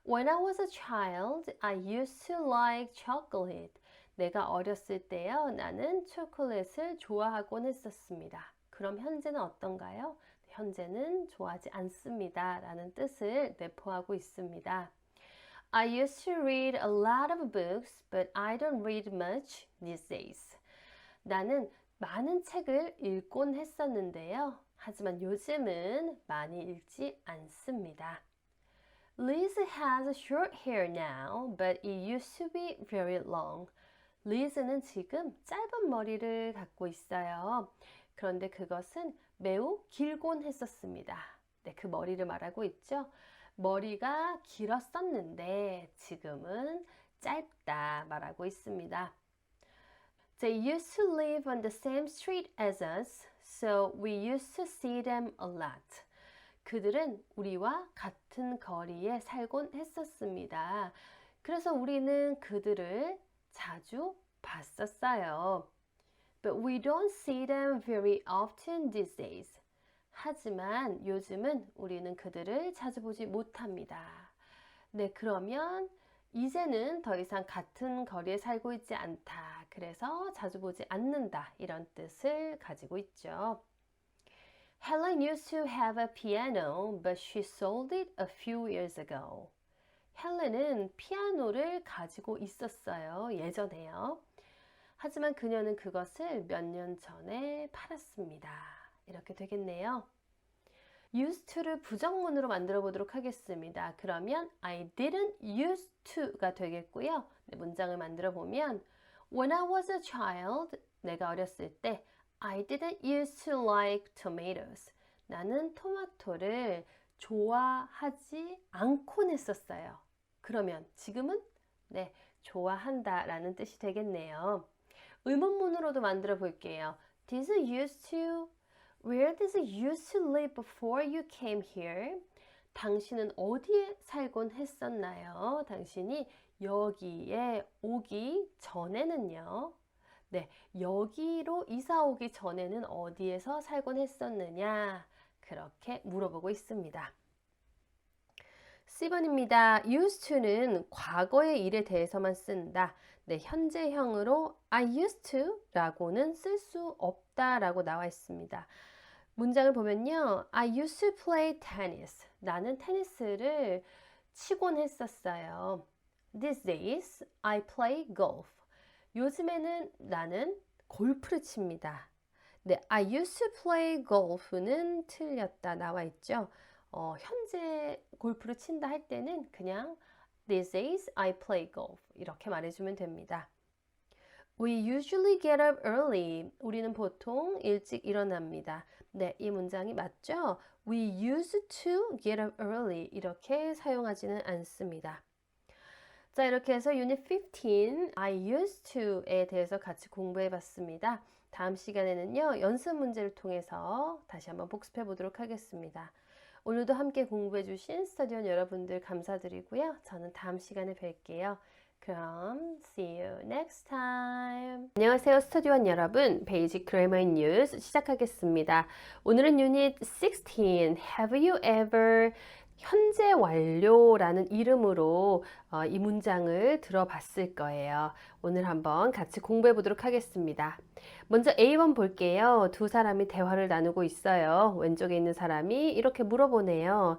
When I was a child, I used to like chocolate. 내가 어렸을 때요. 나는 초콜릿을 좋아하곤 했었습니다. 그럼 현재는 어떤가요? 현재는 좋아하지 않습니다 라는 뜻을 내포하고 있습니다. I used to read a lot of books, but I don't read much these days. 나는 많은 책을 읽곤 했었는데요. 하지만 요즘은 많이 읽지 않습니다. Liz has short hair now, but it used to be very long. Liz는 지금 짧은 머리를 갖고 있어요. 그런데 그것은 매우 길곤 했었습니다. 네, 그 머리를 말하고 있죠. 머리가 길었었는데 지금은 짧다 말하고 있습니다. They used to live on the same street as us, so we used to see them a lot. 그들은 우리와 같은 거리에 살곤 했었습니다. 그래서 우리는 그들을 자주 봤었어요. But we don't see them very often these days. 하지만 요즘은 우리는 그들을 자주 보지 못합니다. 네, 그러면 이제는 더 이상 같은 거리에 살고 있지 않다. 그래서 자주 보지 않는다. 이런 뜻을 가지고 있죠. Helen used to have a piano, but she sold it a few years ago. 헬렌은 피아노를 가지고 있었어요. 예전에요. 하지만 그녀는 그것을 몇 년 전에 팔았습니다. 이렇게 되겠네요. used to를 부정문으로 만들어 보도록 하겠습니다. 그러면 I didn't used to가 되겠고요. 네, 문장을 만들어 보면 When I was a child, 내가 어렸을 때 I didn't used to like tomatoes. 나는 토마토를 좋아하지 않곤 했었어요. 그러면 지금은 네, 좋아한다 라는 뜻이 되겠네요. 의문문으로도 만들어 볼게요. Did you used to Where did you used to live before you came here? 당신은 어디에 살곤 했었나요? 당신이 여기에 오기 전에는요. 네, 여기로 이사 오기 전에는 어디에서 살곤 했었느냐? 그렇게 물어보고 있습니다. C번입니다. used to는 과거의 일에 대해서만 쓴다. 네, 현재형으로 I used to 라고는 쓸 수 없다 라고 나와 있습니다. 문장을 보면요. I used to play tennis. 나는 테니스를 치곤 했었어요. These days, I play golf. 요즘에는 나는 골프를 칩니다. 네, I used to play golf는 틀렸다 나와 있죠. 현재 골프를 친다 할 때는 그냥 These days I play golf 이렇게 말해주면 됩니다. We usually get up early. 우리는 보통 일찍 일어납니다. 네, 이 문장이 맞죠? We used to get up early 이렇게 사용하지는 않습니다. 자, 이렇게 해서 Unit 15, I used to에 대해서 같이 공부해 봤습니다. 다음 시간에는요, 연습 문제를 통해서 다시 한번 복습해 보도록 하겠습니다. 오늘도 함께 공부해 주신 스터디원 여러분들 감사드리고요. 저는 다음 시간에 뵐게요. 그럼 see you next time. 안녕하세요, 스터디원 여러분. 베이직 그래머 인 뉴스 시작하겠습니다. 오늘은 유닛 16. Have you ever 현재 완료라는 이름으로 이 문장을 들어봤을 거예요. 오늘 한번 같이 공부해 보도록 하겠습니다. 먼저 A1 볼게요. 두 사람이 대화를 나누고 있어요. 왼쪽에 있는 사람이 이렇게 물어보네요.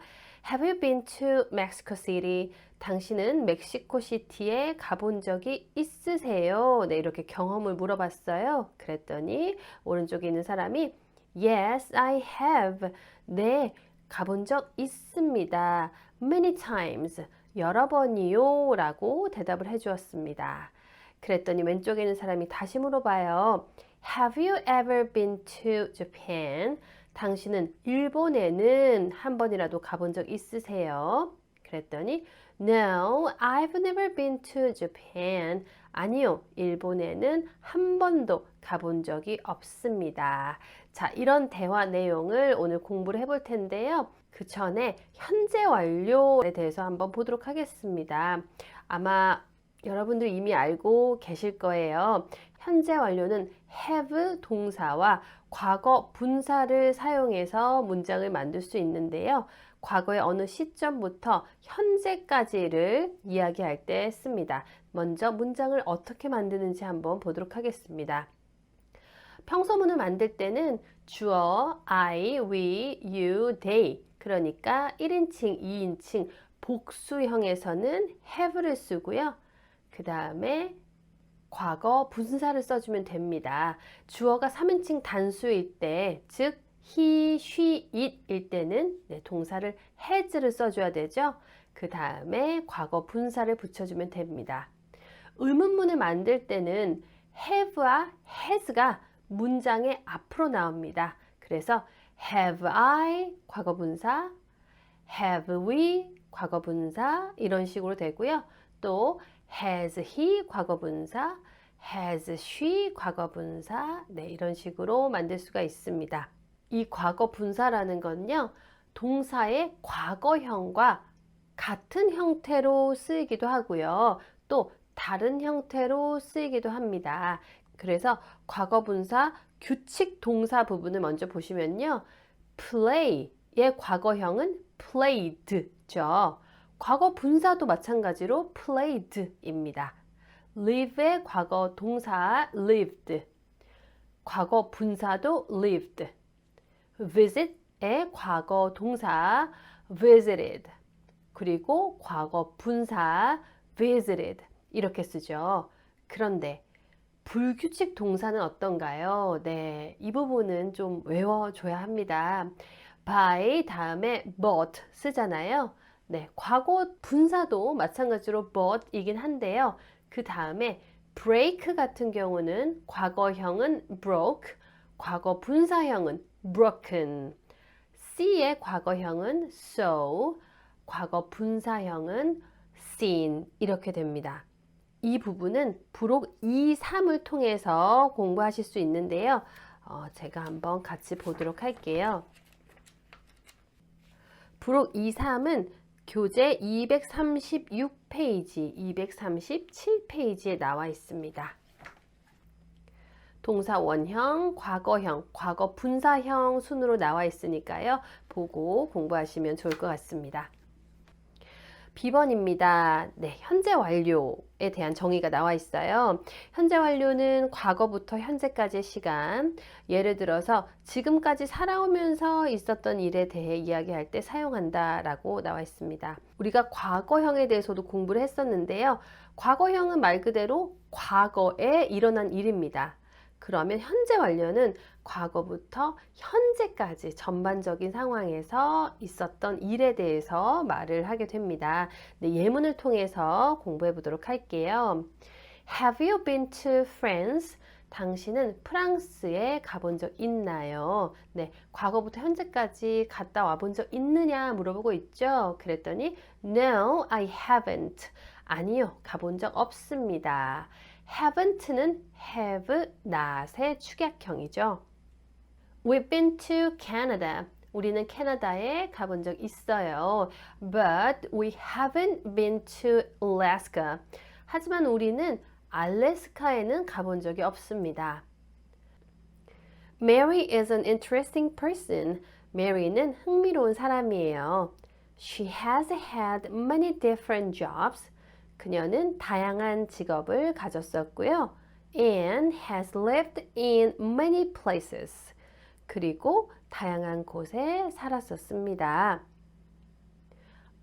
Have you been to Mexico City? 당신은 멕시코 시티에 가본 적이 있으세요? 네, 이렇게 경험을 물어봤어요. 그랬더니 오른쪽에 있는 사람이 Yes, I have. 네, 가본 적 있습니다. Many times. 여러 번이요. 라고 대답을 해 주었습니다. 그랬더니 왼쪽에 있는 사람이 다시 물어봐요. Have you ever been to Japan? 당신은 일본에는 한 번이라도 가본 적 있으세요? 그랬더니 No, I've never been to Japan. 아니요, 일본에는 한 번도 가본 적이 없습니다. 자, 이런 대화 내용을 오늘 공부를 해볼 텐데요. 그 전에 현재 완료에 대해서 한번 보도록 하겠습니다. 아마 여러분들 이미 알고 계실 거예요. 현재 완료는 have 동사와 과거 분사를 사용해서 문장을 만들 수 있는데요. 과거의 어느 시점부터 현재까지를 이야기할 때 씁니다. 먼저 문장을 어떻게 만드는지 한번 보도록 하겠습니다. 평소문을 만들 때는 주어 I, we, you, they 그러니까 1인칭, 2인칭 복수형에서는 have를 쓰고요. 그 다음에 과거 분사를 써주면 됩니다. 주어가 3인칭 단수일 때, 즉 he, she, it일 때는 동사를 has를 써줘야 되죠. 그 다음에 과거 분사를 붙여주면 됩니다. 의문문을 만들 때는 have와 has가 문장의 앞으로 나옵니다. 그래서 have I 과거 분사, have we 과거 분사 이런 식으로 되고요. 또 has he 과거 분사, has she 과거 분사 이런 식으로 만들 수가 있습니다. 이 과거 분사라는 건요. 동사의 과거형과 같은 형태로 쓰이기도 하고요. 또 다른 형태로 쓰이기도 합니다. 그래서 과거 분사 규칙 동사 부분을 먼저 보시면요. play의 과거형은 played죠. 과거 분사도 마찬가지로 played입니다. live의 과거 동사 lived, 과거 분사도 lived. visit의 과거 동사 visited, 그리고 과거 분사 visited 이렇게 쓰죠. 그런데 불규칙 동사는 어떤가요? 네, 이 부분은 좀 외워줘야 합니다. by 다음에 but 쓰잖아요. 네, 과거 분사도 마찬가지로 but이긴 한데요. 그 다음에 break 같은 경우는 과거형은 broke, 과거 분사형은 broken. see의 과거형은 saw, 과거 분사형은 seen 이렇게 됩니다. 이 부분은 부록 2, 3을 통해서 공부하실 수 있는데요. 제가 한번 같이 보도록 할게요. 부록 2, 3은 교재 236페이지, 237페이지에 나와 있습니다. 동사 원형, 과거형, 과거 분사형 순으로 나와 있으니까요. 보고 공부하시면 좋을 것 같습니다. B번입니다. 네, 현재 완료에 대한 정의가 나와 있어요. 현재 완료는 과거부터 현재까지의 시간, 예를 들어서 지금까지 살아오면서 있었던 일에 대해 이야기할 때 사용한다라고 나와 있습니다. 우리가 과거형에 대해서도 공부를 했었는데요. 과거형은 말 그대로 과거에 일어난 일입니다. 그러면 현재 완료는 과거부터 현재까지 전반적인 상황에서 있었던 일에 대해서 말을 하게 됩니다. 네, 예문을 통해서 공부해 보도록 할게요. Have you been to France? 당신은 프랑스에 가본 적 있나요? 네, 과거부터 현재까지 갔다 와본 적 있느냐 물어보고 있죠. 그랬더니 No, I haven't. 아니요, 가본 적 없습니다. haven't는 have, not의 축약형이죠. We've been to Canada. 우리는 캐나다에 가본 적 있어요. But we haven't been to Alaska. 하지만 우리는 알래스카에는 가본 적이 없습니다. Mary is an interesting person. Mary는 흥미로운 사람이에요. She has had many different jobs. 그녀는 다양한 직업을 가졌었고요. And has lived in many places. 그리고 다양한 곳에 살았었습니다.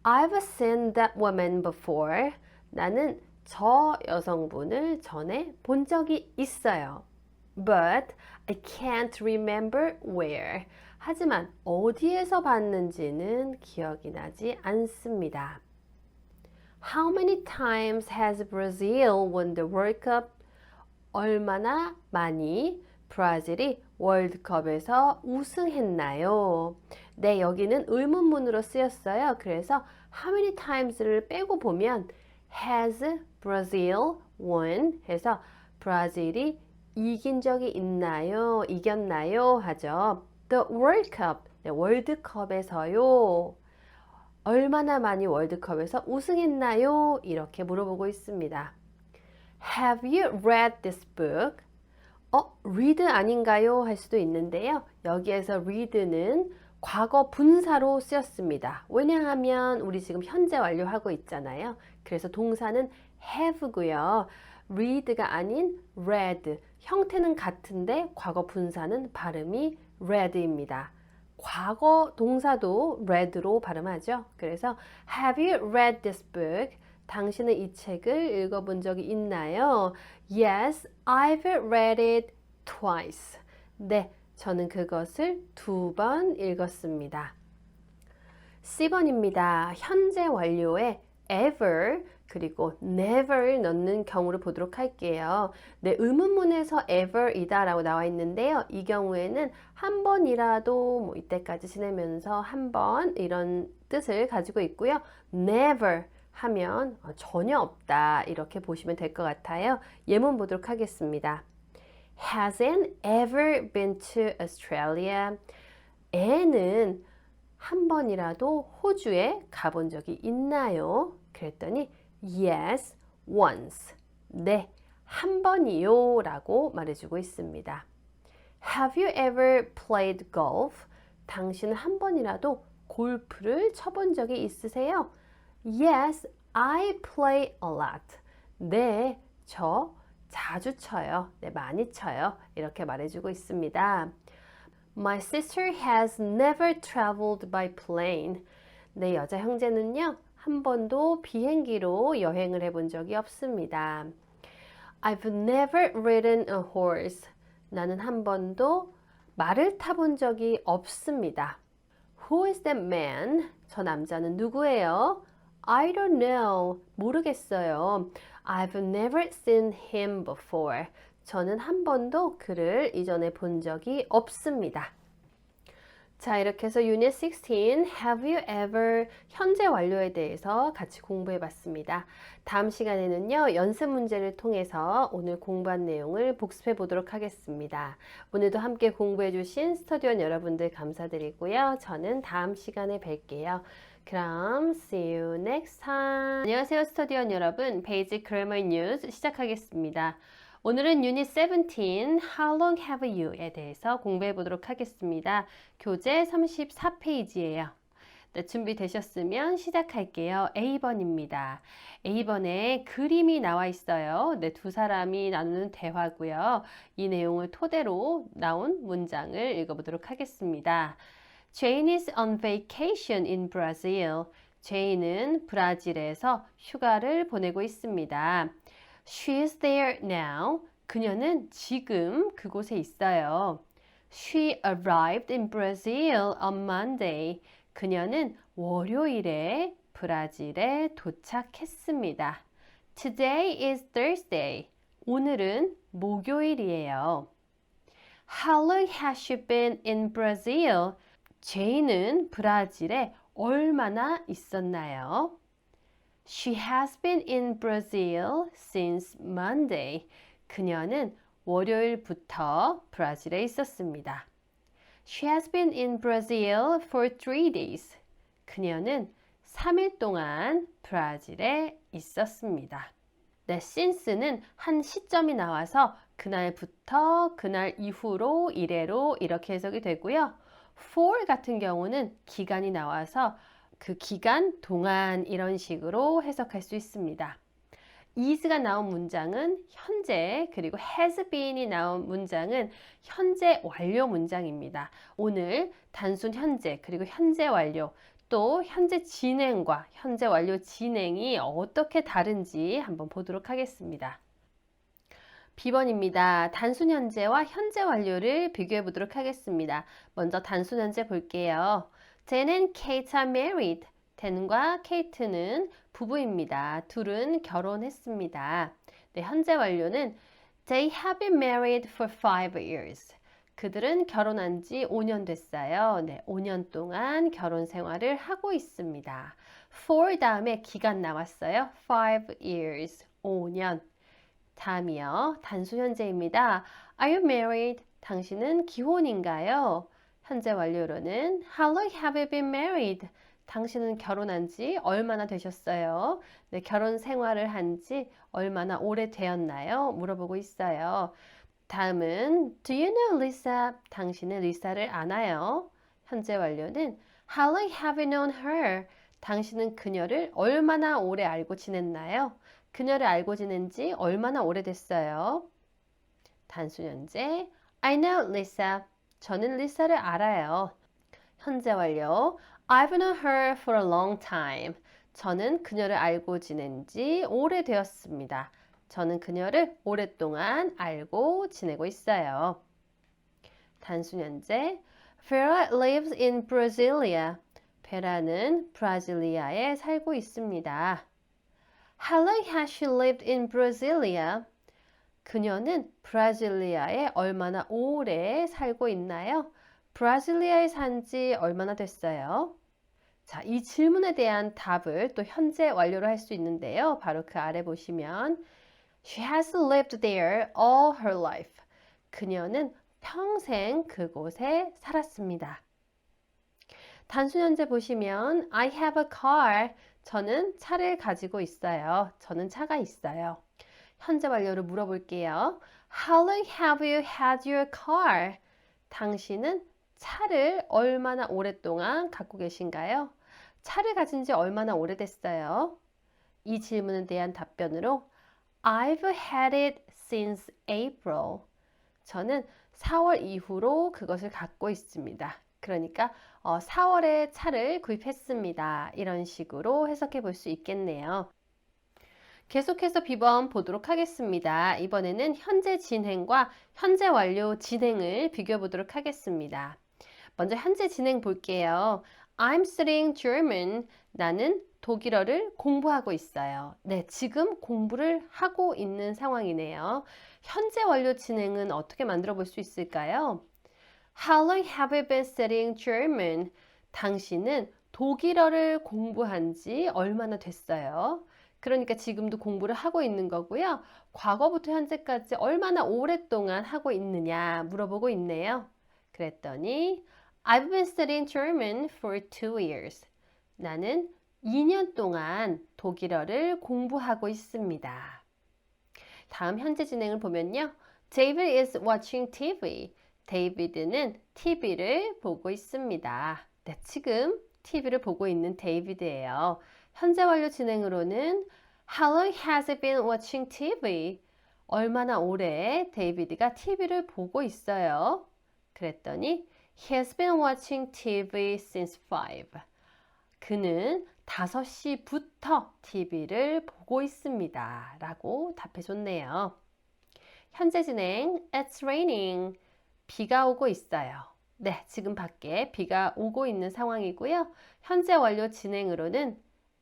I've seen that woman before. 나는 저 여성분을 전에 본 적이 있어요. But I can't remember where. 하지만 어디에서 봤는지는 기억이 나지 않습니다. How many times has Brazil won the World Cup? 얼마나 많이 브라질이 월드컵에서 우승했나요? 네, 여기는 의문문으로 쓰였어요. 그래서 how many times를 빼고 보면 has Brazil won 해서 브라질이 이긴 적이 있나요? 이겼나요? 하죠. The World Cup, 네, 월드컵에서요. 얼마나 많이 월드컵에서 우승했나요? 이렇게 물어보고 있습니다. Have you read this book? read 아닌가요? 할 수도 있는데요. 여기에서 read는 과거 분사로 쓰였습니다. 왜냐하면 우리 지금 현재 완료하고 있잖아요. 그래서 동사는 have고요. read가 아닌 read. 형태는 같은데 과거 분사는 발음이 read입니다. 과거 동사도 read로 발음하죠. 그래서 have you read this book? 당신은 이 책을 읽어본 적이 있나요? Yes, I've read it twice. 네, 저는 그것을 2번 읽었습니다. C번입니다. 현재 완료에 ever 그리고 never 넣는 경우를 보도록 할게요. 네, 의문문에서 ever이다 라고 나와 있는데요. 이 경우에는 한 번이라도 뭐 이때까지 지내면서 한 번 이런 뜻을 가지고 있고요. never 하면 전혀 없다 이렇게 보시면 될 것 같아요. 예문 보도록 하겠습니다. Hasn't ever been to Australia. 애는 한 번이라도 호주에 가본 적이 있나요? 그랬더니 Yes, once. 네, 한 번이요 라고 말해주고 있습니다. Have you ever played golf? 당신은 한 번이라도 골프를 쳐본 적이 있으세요? Yes, I play a lot. 네, 저 자주 쳐요. 네, 많이 쳐요. 이렇게 말해주고 있습니다. My sister has never traveled by plane. 내 여자 형제는요, 한 번도 비행기로 여행을 해본 적이 없습니다. I've never ridden a horse. 나는 한 번도 말을 타본 적이 없습니다. Who is that man? 저 남자는 누구예요? I don't know. 모르겠어요. I've never seen him before. 저는 한 번도 그를 이전에 본 적이 없습니다. 자, 이렇게 해서 Unit 16, Have you ever 현재 완료에 대해서 같이 공부해 봤습니다. 다음 시간에는요, 연습 문제를 통해서 오늘 공부한 내용을 복습해 보도록 하겠습니다. 오늘도 함께 공부해 주신 스터디원 여러분들 감사드리고요. 저는 다음 시간에 뵐게요. 그럼 see you next time. 안녕하세요, 스터디원 여러분. 베이직 그래머 뉴스 시작하겠습니다. 오늘은 유닛 17, How long have you에 대해서 공부해 보도록 하겠습니다. 교재 34페이지예요. 네, 준비되셨으면 시작할게요. A번입니다. A번에 그림이 나와 있어요. 네, 두 사람이 나누는 대화고요. 이 내용을 토대로 나온 문장을 읽어보도록 하겠습니다. Jane is on vacation in Brazil. 제인은 브라질에서 휴가를 보내고 있습니다. She is there now. 그녀는 지금 그곳에 있어요. She arrived in Brazil on Monday. 그녀는 월요일에 브라질에 도착했습니다. Today is Thursday. 오늘은 목요일이에요. How long has she been in Brazil? 제이는 브라질에 얼마나 있었나요? She has been in Brazil since Monday. 그녀는 월요일부터 브라질에 있었습니다. She has been in Brazil for 3 days. 그녀는 3일 동안 브라질에 있었습니다. 네, since는 한 시점이 나와서 그날부터 그날 이후로 이래로 이렇게 해석이 되고요. for 같은 경우는 기간이 나와서 그 기간 동안 이런 식으로 해석할 수 있습니다. is가 나온 문장은 현재, 그리고 has been이 나온 문장은 현재 완료 문장입니다. 오늘 단순 현재, 그리고 현재 완료, 또 현재 진행과 현재 완료 진행이 어떻게 다른지 한번 보도록 하겠습니다. B번입니다. 단순 현재와 현재 완료를 비교해 보도록 하겠습니다. 먼저 단순 현재 볼게요. Dan and Kate are married. 댄과 케이트는 부부입니다. 둘은 결혼했습니다. 네, 현재 완료는 They have been married for 5 years. 그들은 결혼한 지 5년 됐어요. 네, 5년 동안 결혼 생활을 하고 있습니다. for 다음에 기간 나왔어요. 5 years, 5년. 다음이요. 단수 현재입니다. Are you married? 당신은 기혼인가요? 현재 완료로는 How long have you been married? 당신은 결혼한 지 얼마나 되셨어요? 네, 결혼 생활을 한 지 얼마나 오래 되었나요? 물어보고 있어요. 다음은 Do you know Lisa? 당신은 리사를 아나요? 현재 완료는 How long have you known her? 당신은 그녀를 얼마나 오래 알고 지냈나요? 그녀를 알고 지낸 지 얼마나 오래됐어요? 단순 현재 I know Lisa. 저는 리사를 알아요. 현재 완료 I've known her for a long time. 저는 그녀를 알고 지낸 지 오래되었습니다. 저는 그녀를 오랫동안 알고 지내고 있어요. 단순 현재 Vera lives in Brasilia. 베라는 브라질리아에 살고 있습니다. How long has she lived in Brasilia? 그녀는 브라질리아에 얼마나 오래 살고 있나요? 브라질리아에 산 지 얼마나 됐어요? 자, 이 질문에 대한 답을 또 현재 완료로 할 수 있는데요. 바로 그 아래 보시면 She has lived there all her life. 그녀는 평생 그곳에 살았습니다. 단순 현재 보시면 I have a car. 저는 차를 가지고 있어요. 저는 차가 있어요. 현재 완료를 물어볼게요. How long have you had your car? 당신은 차를 얼마나 오랫동안 갖고 계신가요? 차를 가진 지 얼마나 오래됐어요? 이 질문에 대한 답변으로 I've had it since April. 저는 4월 이후로 그것을 갖고 있습니다. 그러니까 4월에 차를 구입했습니다. 이런 식으로 해석해 볼 수 있겠네요. 계속해서 B번 보도록 하겠습니다. 이번에는 현재 진행과 현재 완료 진행을 비교해 보도록 하겠습니다. 먼저 현재 진행 볼게요. I'm studying German. 나는 독일어를 공부하고 있어요. 네, 지금 공부를 하고 있는 상황이네요. 현재 완료 진행은 어떻게 만들어 볼 수 있을까요? How long have you been studying German? 당신은 독일어를 공부한 지 얼마나 됐어요? 그러니까 지금도 공부를 하고 있는 거고요. 과거부터 현재까지 얼마나 오랫동안 하고 있느냐 물어보고 있네요. 그랬더니 I've been studying German for 2 years. 나는 2년 동안 독일어를 공부하고 있습니다. 다음 현재 진행을 보면요. David is watching TV. 데이비드는 TV를 보고 있습니다. 네, 지금 TV를 보고 있는 데이비드예요. 현재 완료 진행으로는 How long has he been watching TV? 얼마나 오래 데이비드가 TV를 보고 있어요? 그랬더니 He has been watching TV since 5. 그는 5시부터 TV를 보고 있습니다. 라고 답해줬네요. 현재 진행 It's raining. 비가 오고 있어요. 네, 지금 밖에 비가 오고 있는 상황이고요. 현재 완료 진행으로는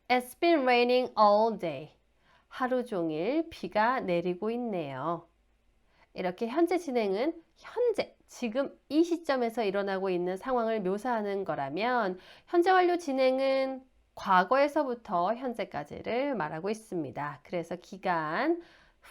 It's been raining all day. 하루 종일 비가 내리고 있네요. 이렇게 현재 진행은 현재, 지금 이 시점에서 일어나고 있는 상황을 묘사하는 거라면 현재 완료 진행은 과거에서부터 현재까지를 말하고 있습니다. 그래서 기간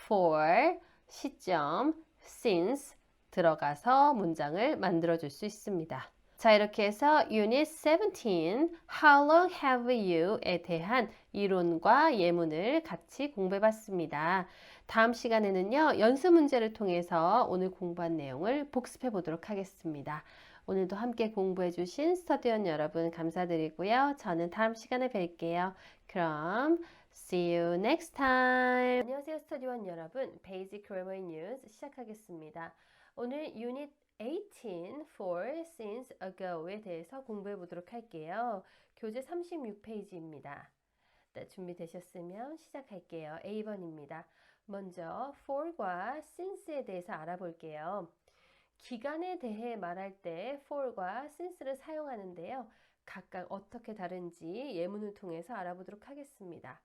for, 시점, since 들어가서 문장을 만들어 줄 수 있습니다. 자, 이렇게 해서 Unit 17, How long have you에 대한 이론과 예문을 같이 공부해 봤습니다. 다음 시간에는요, 연습 문제를 통해서 오늘 공부한 내용을 복습해 보도록 하겠습니다. 오늘도 함께 공부해 주신 스터디원 여러분 감사드리고요. 저는 다음 시간에 뵐게요. 그럼 see you next time. 안녕하세요, 스터디원 여러분. Basic Grammar News 시작하겠습니다. 오늘 유닛 18 for since ago에 대해서 공부해 보도록 할게요. 교재 36페이지입니다. 네, 준비되셨으면 시작할게요. A번입니다. 먼저 for과 since에 대해서 알아볼게요. 기간에 대해 말할 때 for과 since를 사용하는데요. 각각 어떻게 다른지 예문을 통해서 알아보도록 하겠습니다.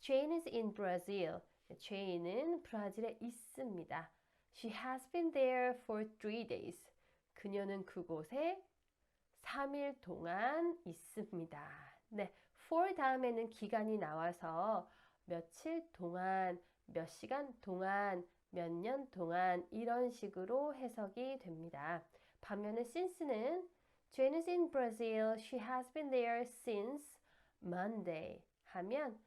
Jane is in Brazil. Jane은 브라질에 있습니다. She has been there for 3 days. 그녀는 그곳에 3일 동안 있습니다. 네, for 다음에는 기간이 나와서 며칠 동안, 몇 시간 동안, 몇 년 동안 이런 식으로 해석이 됩니다. 반면에 since는 Jane is in Brazil. She has been there since Monday 하면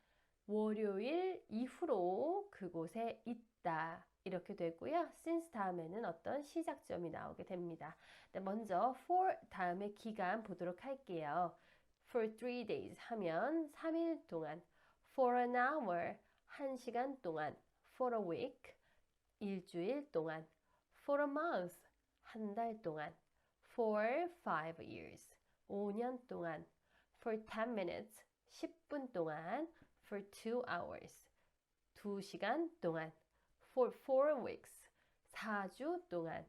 월요일 이후로 그곳에 있다. 이렇게 되고요. since 다음에는 어떤 시작점이 나오게 됩니다. 네, 먼저 for 다음에 기간 보도록 할게요. For 3 days 하면 3일 동안, for an hour 1시간 동안, for a week 일주일 동안, for a month 한 달 동안, for 5 years 5년 동안, for 10 minutes 10분 동안, for 2 hours 2시간 동안, for 4 weeks 4주 동안,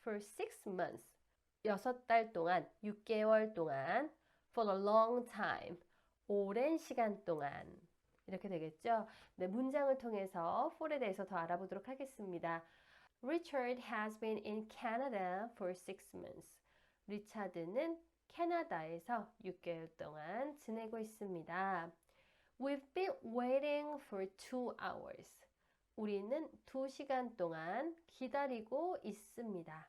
for 6 months 6달 동안, 6개월 동안, for a long time 오랜 시간 동안 이렇게 되겠죠. 네, 문장을 통해서 for에 대해서 더 알아보도록 하겠습니다. Richard has been in Canada for 6 months. 리차드는 캐나다에서 6개월 동안 지내고 있습니다. We've been waiting for 2 hours. 우리는 2시간 동안 기다리고 있습니다.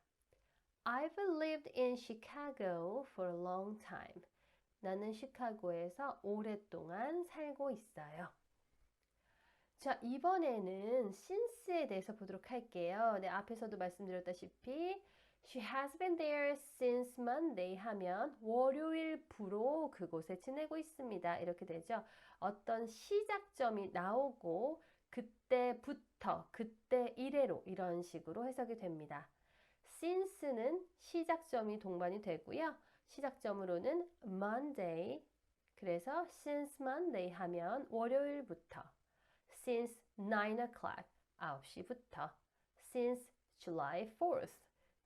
I've lived in Chicago for a long time. 나는 시카고에서 오랫동안 살고 있어요. 자, 이번에는 since에 대해서 보도록 할게요. 네, 앞에서도 말씀드렸다시피 She has been there since Monday 하면 월요일부로 그곳에 지내고 있습니다. 이렇게 되죠. 어떤 시작점이 나오고 그때부터, 그때 이래로 이런 식으로 해석이 됩니다. since는 시작점이 동반이 되고요. 시작점으로는 Monday, 그래서 since Monday 하면 월요일부터, since 9 o'clock, 9시부터, since July 4th,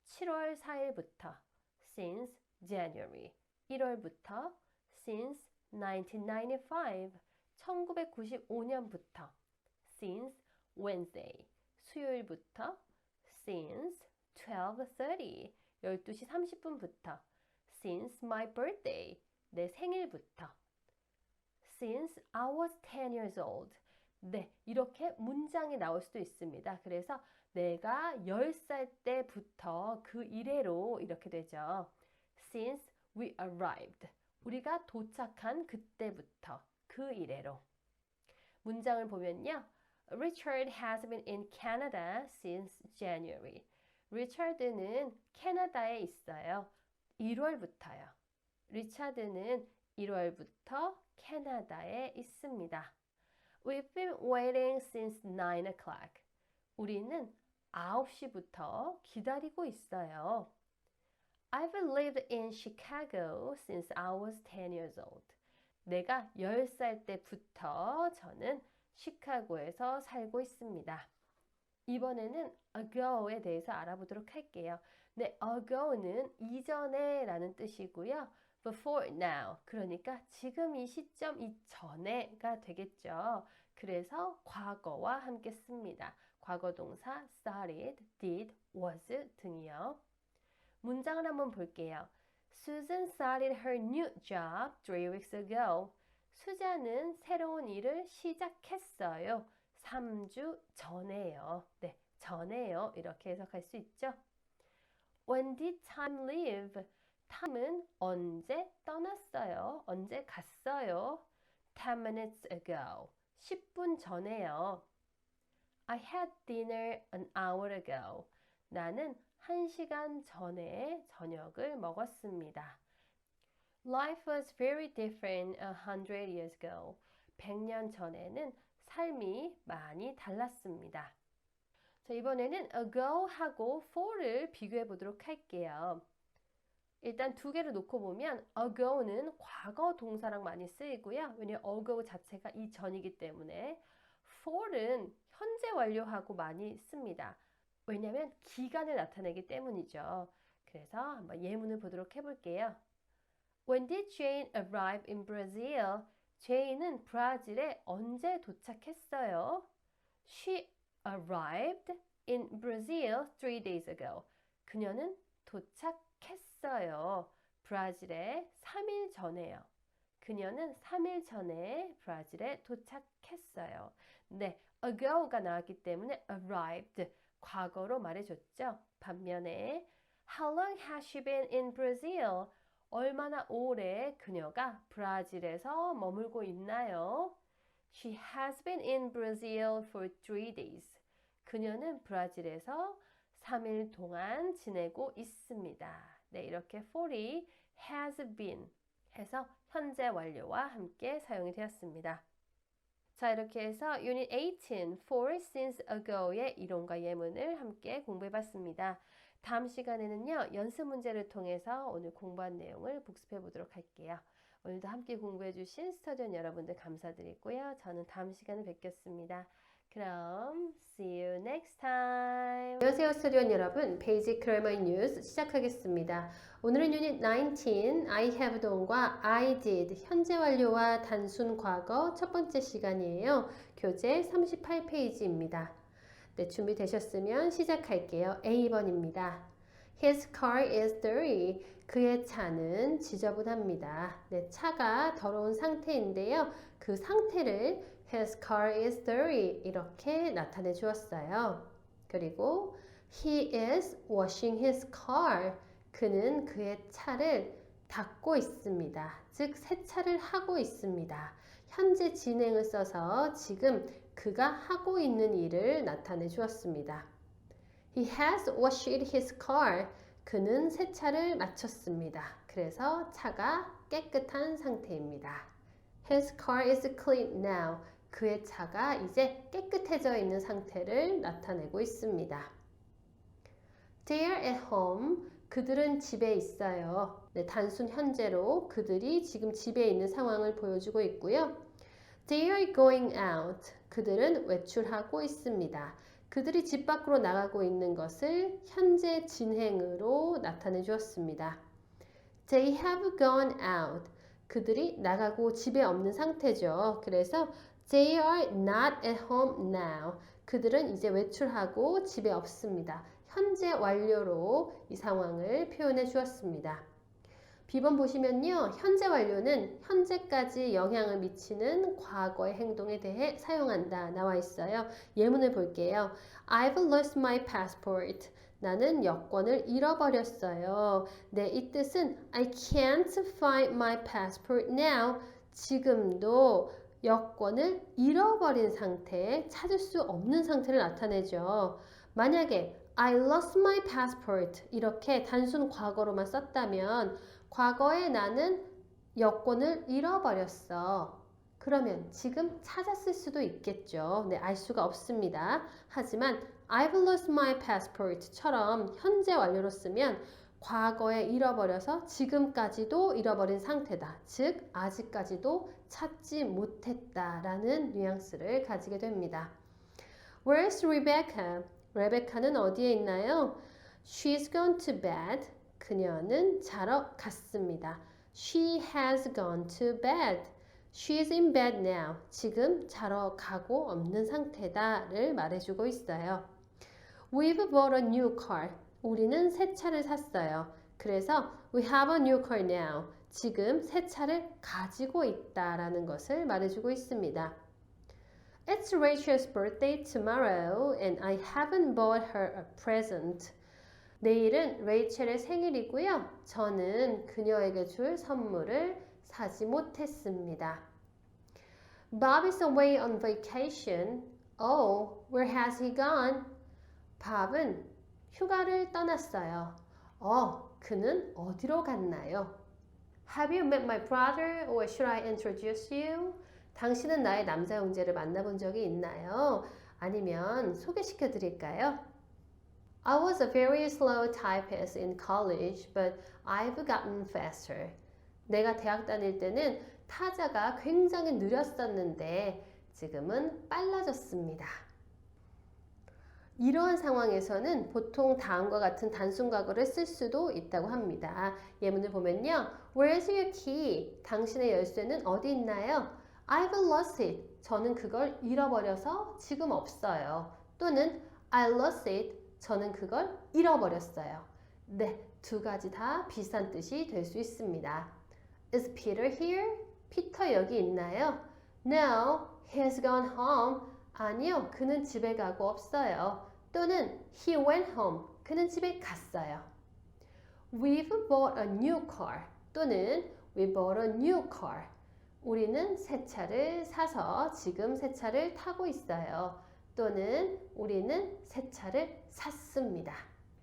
7월 4일부터, since January, 1월부터, since 1995, 1995년부터, since Wednesday, 수요일부터, since 12:30, 12시 30분부터, since my birthday, 내 생일부터, since I was 10 years old, 네, 이렇게 문장이 나올 수도 있습니다. 그래서 내가 10살 때부터 그 이래로 이렇게 되죠. Since we arrived, 우리가 도착한 그때부터 그 이래로. 문장을 보면요. Richard has been in Canada since January. 리차드는 캐나다에 있어요. 1월부터요. 리차드는 1월부터 캐나다에 있습니다. We've been waiting since 9 o'clock. 우리는 9시부터 기다리고 있어요. I've lived in Chicago since I was 10 years old. 내가 10살 때부터 저는 시카고에서 살고 있습니다. 이번에는 ago에 대해서 알아보도록 할게요. 네, ago는 이전에 라는 뜻이고요. before now. 그러니까 지금 이 시점 이전에가 되겠죠. 그래서 과거와 함께 씁니다. 과거 동사 started, did, was 등이요. 문장을 한번 볼게요. Susan started her new job 3 weeks ago. 수자는 새로운 일을 시작했어요. 3주 전에요. 네, 전에요. 이렇게 해석할 수 있죠. When did time leave? time은 언제 떠났어요? 언제 갔어요? 10 minutes ago. 10분 전에요. I had dinner an hour ago. 나는 1시간 전에 저녁을 먹었습니다. Life was very different 100 years ago. 100년 전에는 삶이 많이 달랐습니다. 자, 이번에는 ago하고 for를 비교해 보도록 할게요. 일단 두 개를 놓고 보면 ago는 과거 동사랑 많이 쓰이고요. 왜냐하면 ago 자체가 이전이기 때문에 for은 현재 완료하고 많이 씁니다. 왜냐하면 기간을 나타내기 때문이죠. 그래서 한번 예문을 보도록 해볼게요. When did Jane arrive in Brazil? 제인은 브라질에 언제 도착했어요? She arrived in Brazil 3 days ago. 그녀는 도착했어요. 브라질에 3일 전에요. 그녀는 3일 전에 브라질에 도착했어요. 네, ago가 나왔기 때문에 arrived, 과거로 말해줬죠. 반면에 How long has she been in Brazil? 얼마나 오래 그녀가 브라질에서 머물고 있나요? She has been in Brazil for 3 days. 그녀는 브라질에서 3일 동안 지내고 있습니다. 네, 이렇게 for이 has been 해서 현재 완료와 함께 사용이 되었습니다. 자, 이렇게 해서 유닛 18, for since ago의 이론과 예문을 함께 공부해봤습니다. 다음 시간에는요, 연습 문제를 통해서 오늘 공부한 내용을 복습해 보도록 할게요. 오늘도 함께 공부해주신 스터디온 여러분들 감사드리고요. 저는 다음 시간에 뵙겠습니다. 그럼 see you next time. 안녕하세요 스터디온 여러분, 베이직 그래머 뉴스 시작하겠습니다. 오늘은 유닛 19, I have done과 I did, 현재 완료와 단순 과거 첫 번째 시간이에요. 교재 38페이지입니다. 네, 준비되셨으면 시작할게요. A번입니다. His car is dirty. 그의 차는 지저분합니다. 네, 차가 더러운 상태인데요. 그 상태를 His car is dirty 이렇게 나타내 주었어요. 그리고 He is washing his car. 그는 그의 차를 닦고 있습니다. 즉 세차를 하고 있습니다. 현재 진행을 써서 지금 그가 하고 있는 일을 나타내 주었습니다. He has washed his car. 그는 세차를 마쳤습니다. 그래서 차가 깨끗한 상태입니다. His car is clean now. 그의 차가 이제 깨끗해져 있는 상태를 나타내고 있습니다. They are at home. 그들은 집에 있어요. 네, 단순 현재로 그들이 지금 집에 있는 상황을 보여주고 있고요. They are going out. 그들은 외출하고 있습니다. 그들이 집 밖으로 나가고 있는 것을 현재 진행으로 나타내 주었습니다. They have gone out. 그들이 나가고 집에 없는 상태죠. 그래서 They are not at home now. 그들은 이제 외출하고 집에 없습니다. 현재 완료로 이 상황을 표현해 주었습니다. B번 보시면요. 현재 완료는 현재까지 영향을 미치는 과거의 행동에 대해 사용한다 나와 있어요. 예문을 볼게요. I've lost my passport. 나는 여권을 잃어버렸어요. 네, 이 뜻은 I can't find my passport now. 지금도 여권을 잃어버린 상태, 찾을 수 없는 상태를 나타내죠. 만약에 I lost my passport 이렇게 단순 과거로만 썼다면 과거에 나는 여권을 잃어버렸어. 그러면 지금 찾았을 수도 있겠죠. 네, 알 수가 없습니다. 하지만 I've lost my passport처럼 현재 완료로 쓰면 과거에 잃어버려서 지금까지도 잃어버린 상태다. 즉, 아직까지도 찾지 못했다라는 뉘앙스를 가지게 됩니다. Where's Rebecca? 레베카는 어디에 있나요? She's gone to bed. 그녀는 자러 갔습니다. She has gone to bed. She's in bed now. 지금 자러 가고 없는 상태다를 말해주고 있어요. We've bought a new car. 우리는 새 차를 샀어요. 그래서 we have a new car now. 지금 새 차를 가지고 있다라는 것을 말해주고 있습니다. It's Rachel's birthday tomorrow and I haven't bought her a present. 내일은 레이첼의 생일이고요. 저는 그녀에게 줄 선물을 사지 못했습니다. Bob is away on vacation. Oh, where has he gone? 밥은 휴가를 떠났어요. 그는 어디로 갔나요? Have you met my brother or should I introduce you? 당신은 나의 남자 형제를 만나본 적이 있나요? 아니면 소개시켜 드릴까요? I was a very slow typist in college, but I've gotten faster. 내가 대학 다닐 때는 타자가 굉장히 느렸었는데 지금은 빨라졌습니다. 이러한 상황에서는 보통 다음과 같은 단순 과거를 쓸 수도 있다고 합니다. 예문을 보면요. Where's your key? 당신의 열쇠는 어디 있나요? I've lost it. 저는 그걸 잃어버려서 지금 없어요. 또는 I lost it. 저는 그걸 잃어버렸어요. 네, 두 가지 다 비슷한 뜻이 될 수 있습니다. Is Peter here? 피터 여기 있나요? No, he's gone home. 아니요, 그는 집에 가고 없어요. 또는 he went home. 그는 집에 갔어요. We've bought a new car. 또는 we bought a new car. 우리는 새 차를 사서 지금 새 차를 타고 있어요. 또는 우리는 새 차를 샀습니다.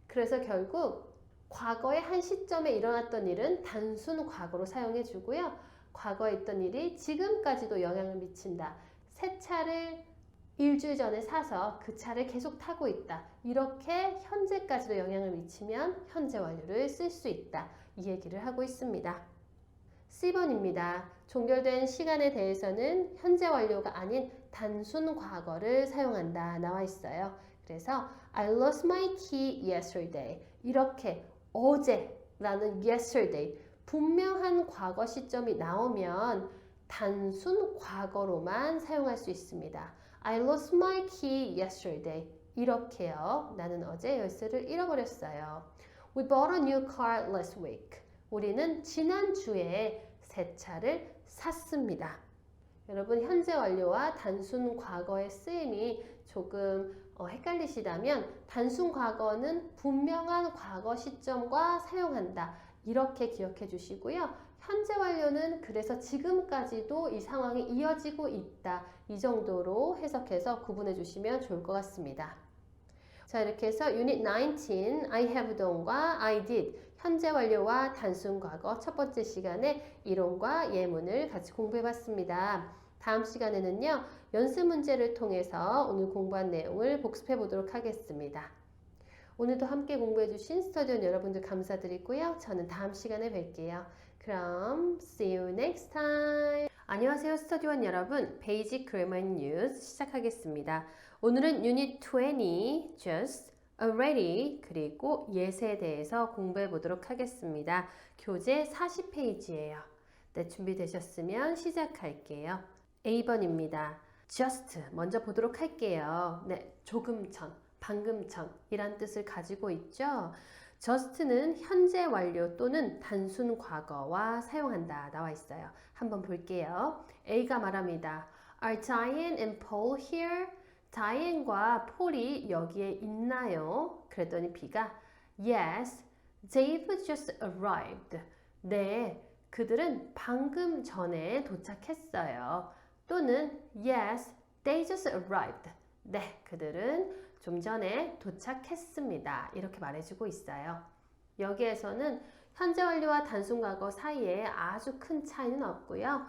그래서 결국 과거의 한 시점에 일어났던 일은 단순 과거로 사용해 주고요. 과거에 있던 일이 지금까지도 영향을 미친다. 새 차를 일주일 전에 사서 그 차를 계속 타고 있다. 이렇게 현재까지도 영향을 미치면 현재 완료를 쓸 수 있다. 이 얘기를 하고 있습니다. C번입니다. 종결된 시간에 대해서는 현재 완료가 아닌 단순 과거를 사용한다 나와 있어요. 그래서 I lost my key yesterday. 이렇게 어제라는 yesterday 분명한 과거 시점이 나오면 단순 과거로만 사용할 수 있습니다. I lost my key yesterday. 이렇게요. 나는 어제 열쇠를 잃어버렸어요. We bought a new car last week. 우리는 지난주에 새 차를 샀습니다. 여러분 현재 완료와 단순 과거의 쓰임이 조금 헷갈리시다면 단순 과거는 분명한 과거 시점과 사용한다. 이렇게 기억해 주시고요. 현재 완료는 그래서 지금까지도 이 상황이 이어지고 있다. 이 정도로 해석해서 구분해 주시면 좋을 것 같습니다. 자, 이렇게 해서 유닛 19 I have done과 I did 현재 완료와 단순 과거 첫 번째 시간에 이론과 예문을 같이 공부해 봤습니다. 다음 시간에는요. 연습 문제를 통해서 오늘 공부한 내용을 복습해 보도록 하겠습니다. 오늘도 함께 공부해 주신 스터디온 여러분들 감사드리고요. 저는 다음 시간에 뵐게요. 그럼 see you next time. 안녕하세요 스터디원 여러분. 베이직 그래머 뉴스 시작하겠습니다. 오늘은 유닛 20 just, already 그리고 yes에 대해서 공부해 보도록 하겠습니다. 교재 40페이지예요. 네, 준비되셨으면 시작할게요. A번입니다. just 먼저 보도록 할게요. 네, 조금 전, 방금 전이란 뜻을 가지고 있죠. just는 현재 완료 또는 단순 과거와 사용한다 나와 있어요. 한번 볼게요. A가 말합니다. Are Diane and Paul here? 다이앤과 폴이 여기에 있나요? 그랬더니 B가 Yes, they've just arrived. 네, 그들은 방금 전에 도착했어요. 또는 Yes, they just arrived. 네, 그들은 좀 전에 도착했습니다. 이렇게 말해주고 있어요. 여기에서는 현재 완료와 단순 과거 사이에 아주 큰 차이는 없고요.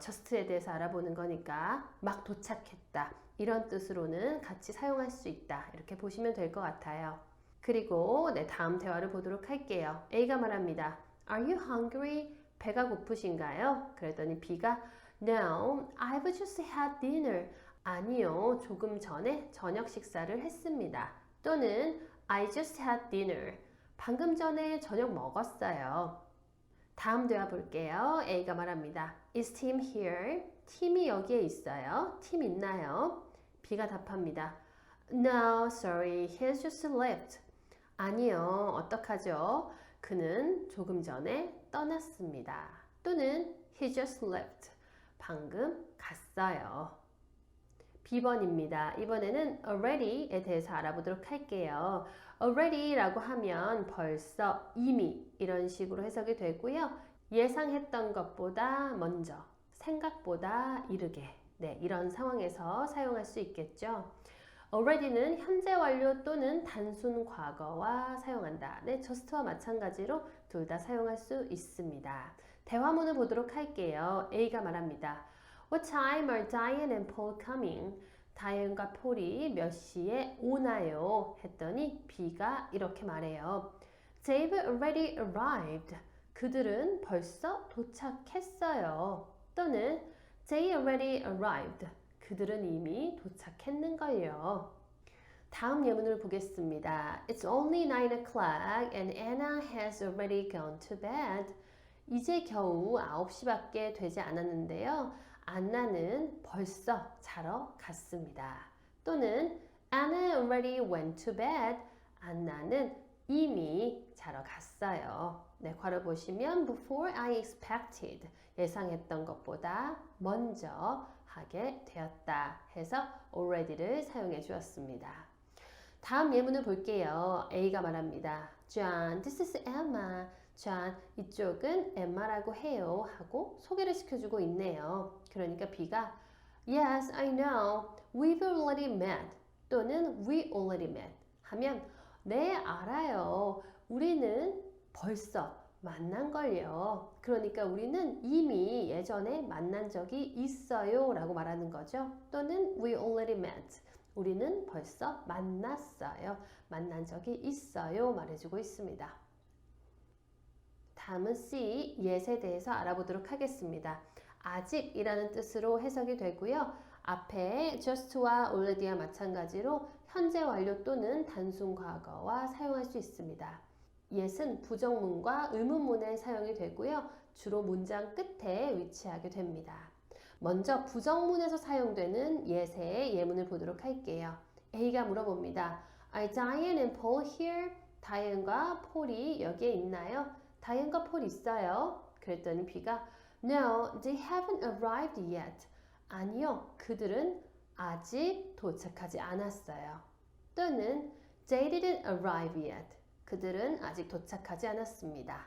just에 대해서 알아보는 거니까 막 도착했다. 이런 뜻으로는 같이 사용할 수 있다. 이렇게 보시면 될 것 같아요. 그리고 네, 다음 대화를 보도록 할게요. A가 말합니다. Are you hungry? 배가 고프신가요? 그랬더니 B가 No, I've just had dinner. 아니요, 조금 전에 저녁 식사를 했습니다. 또는 I just had dinner. 방금 전에 저녁 먹었어요. 다음 대화 볼게요. A가 말합니다. Is Tim here? 팀이 여기에 있어요. 팀 있나요? B가 답합니다. No, sorry, he's just left. 아니요, 어떡하죠? 그는 조금 전에 떠났습니다. 또는 he just left. 방금 갔어요. B번입니다. 이번에는 already에 대해서 알아보도록 할게요. already라고 하면 벌써, 이미 이런 식으로 해석이 되고요. 예상했던 것보다 먼저, 생각보다 이르게 네, 이런 상황에서 사용할 수 있겠죠. already는 현재 완료 또는 단순 과거와 사용한다. 네, just와 마찬가지로 둘 다 사용할 수 있습니다. 대화문을 보도록 할게요. A가 말합니다. What time are Diane and Paul coming? 다이언과 폴이 몇 시에 오나요? 했더니 B가 이렇게 말해요. They've already arrived. 그들은 벌써 도착했어요. 또는 They already arrived. 그들은 이미 도착했는걸요. 다음 예문을 보겠습니다. It's only 9 o'clock and Anna has already gone to bed. 이제 겨우 9시밖에 되지 않았는데요. 안나는 벌써 자러 갔습니다. 또는 Anna already went to bed. 안나는 이미 자러 갔어요. 네, 괄호 보시면 before I expected. 예상했던 것보다 먼저 하게 되었다 해서 already를 사용해 주었습니다. 다음 예문을 볼게요. A가 말합니다. John, this is Emma. John, 이쪽은 Emma라고 해요 하고 소개를 시켜주고 있네요. 그러니까 B가 Yes, I know. We've already met. 또는 We already met 하면 네, 알아요. 우리는 벌써 만난걸요. 그러니까 우리는 이미 예전에 만난 적이 있어요 라고 말하는 거죠. 또는 We already met. 우리는 벌써 만났어요. 만난 적이 있어요 말해주고 있습니다. 다음은 C, yet에 대해서 알아보도록 하겠습니다. 아직이라는 뜻으로 해석이 되고요. 앞에 just와 already와 마찬가지로 현재 완료 또는 단순 과거와 사용할 수 있습니다. yet은 부정문과 의문문에 사용이 되고요. 주로 문장 끝에 위치하게 됩니다. 먼저 부정문에서 사용되는 yet의 예문을 보도록 할게요. A가 물어봅니다. Are Diane and Paul here? 다이언과 폴이 여기에 있나요? 다이언과 폴 있어요. 그랬더니 B가 No, they haven't arrived yet. 아니요, 그들은 아직 도착하지 않았어요. 또는 They didn't arrive yet. 그들은 아직 도착하지 않았습니다.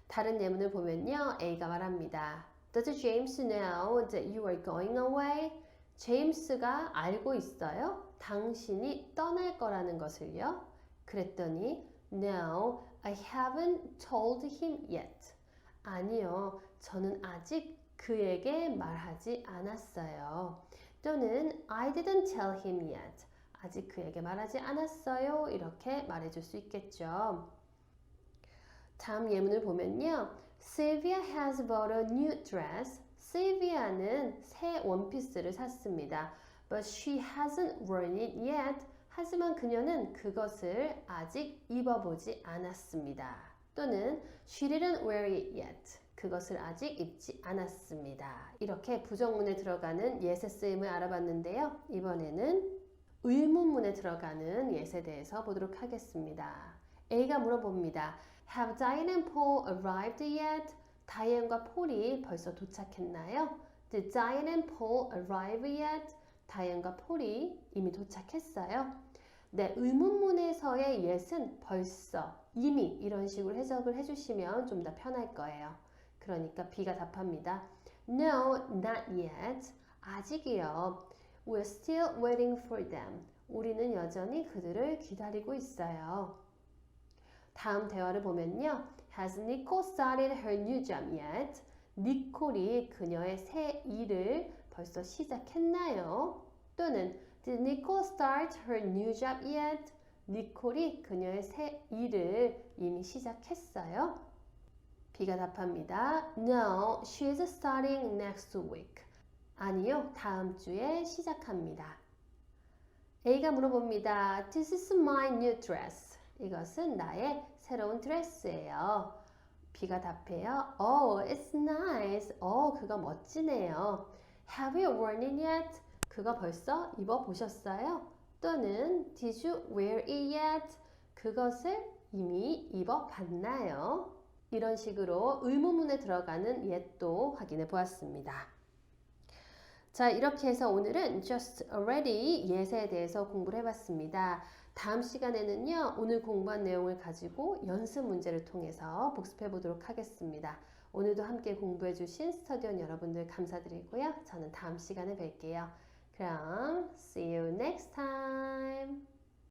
다른 예문을 보면요. A가 말합니다. Does James know that you are going away? 제임스가 알고 있어요? 당신이 떠날 거라는 것을요? 그랬더니 No, I haven't told him yet. 아니요, 저는 아직 그에게 말하지 않았어요. 또는 I didn't tell him yet. 아직 그에게 말하지 않았어요. 이렇게 말해줄 수 있겠죠. 다음 예문을 보면요. Sylvia has bought a new dress. Sylvia는 새 원피스를 샀습니다. But she hasn't worn it yet. 하지만 그녀는 그것을 아직 입어보지 않았습니다. 또는 She didn't wear it yet. 그것을 아직 입지 않았습니다. 이렇게 부정문에 들어가는 yet의 쓰임을 알아봤는데요. 이번에는 의문문에 들어가는 yet에 대해서 보도록 하겠습니다. A가 물어봅니다. Have Diane and Paul arrived yet? 다이언과 폴이 벌써 도착했나요? Did Diane and Paul arrive yet? 다이언과 폴이 이미 도착했어요. 네, 의문문에서의 yet은 벌써, 이미 이런 식으로 해석을 해주시면 좀 더 편할 거예요. 그러니까 B가 답합니다. No, not yet. 아직이요. We're still waiting for them. 우리는 여전히 그들을 기다리고 있어요. 다음 대화를 보면요. Has Nicole started her new job yet? 니콜이 그녀의 새 일을 벌써 시작했나요? 또는 Did Nicole start her new job yet? 니콜이 그녀의 새 일을 이미 시작했어요? B가 답합니다. No, she's starting next week. 아니요, 다음 주에 시작합니다. A가 물어봅니다. This is my new dress. 이것은 나의 새로운 드레스예요. B가 답해요. Oh, it's nice. 그거 멋지네요. Have you worn it yet? 그거 벌써 입어보셨어요? 또는 Did you wear it yet? 그것을 이미 입어봤나요? 이런 식으로 의문문에 들어가는 yet도 확인해 보았습니다. 자, 이렇게 해서 오늘은 just already yes에 대해서 공부를 해봤습니다. 다음 시간에는요, 오늘 공부한 내용을 가지고 연습 문제를 통해서 복습해 보도록 하겠습니다. 오늘도 함께 공부해 주신 스터디온 여러분들 감사드리고요. 저는 다음 시간에 뵐게요. 그럼 see you next time.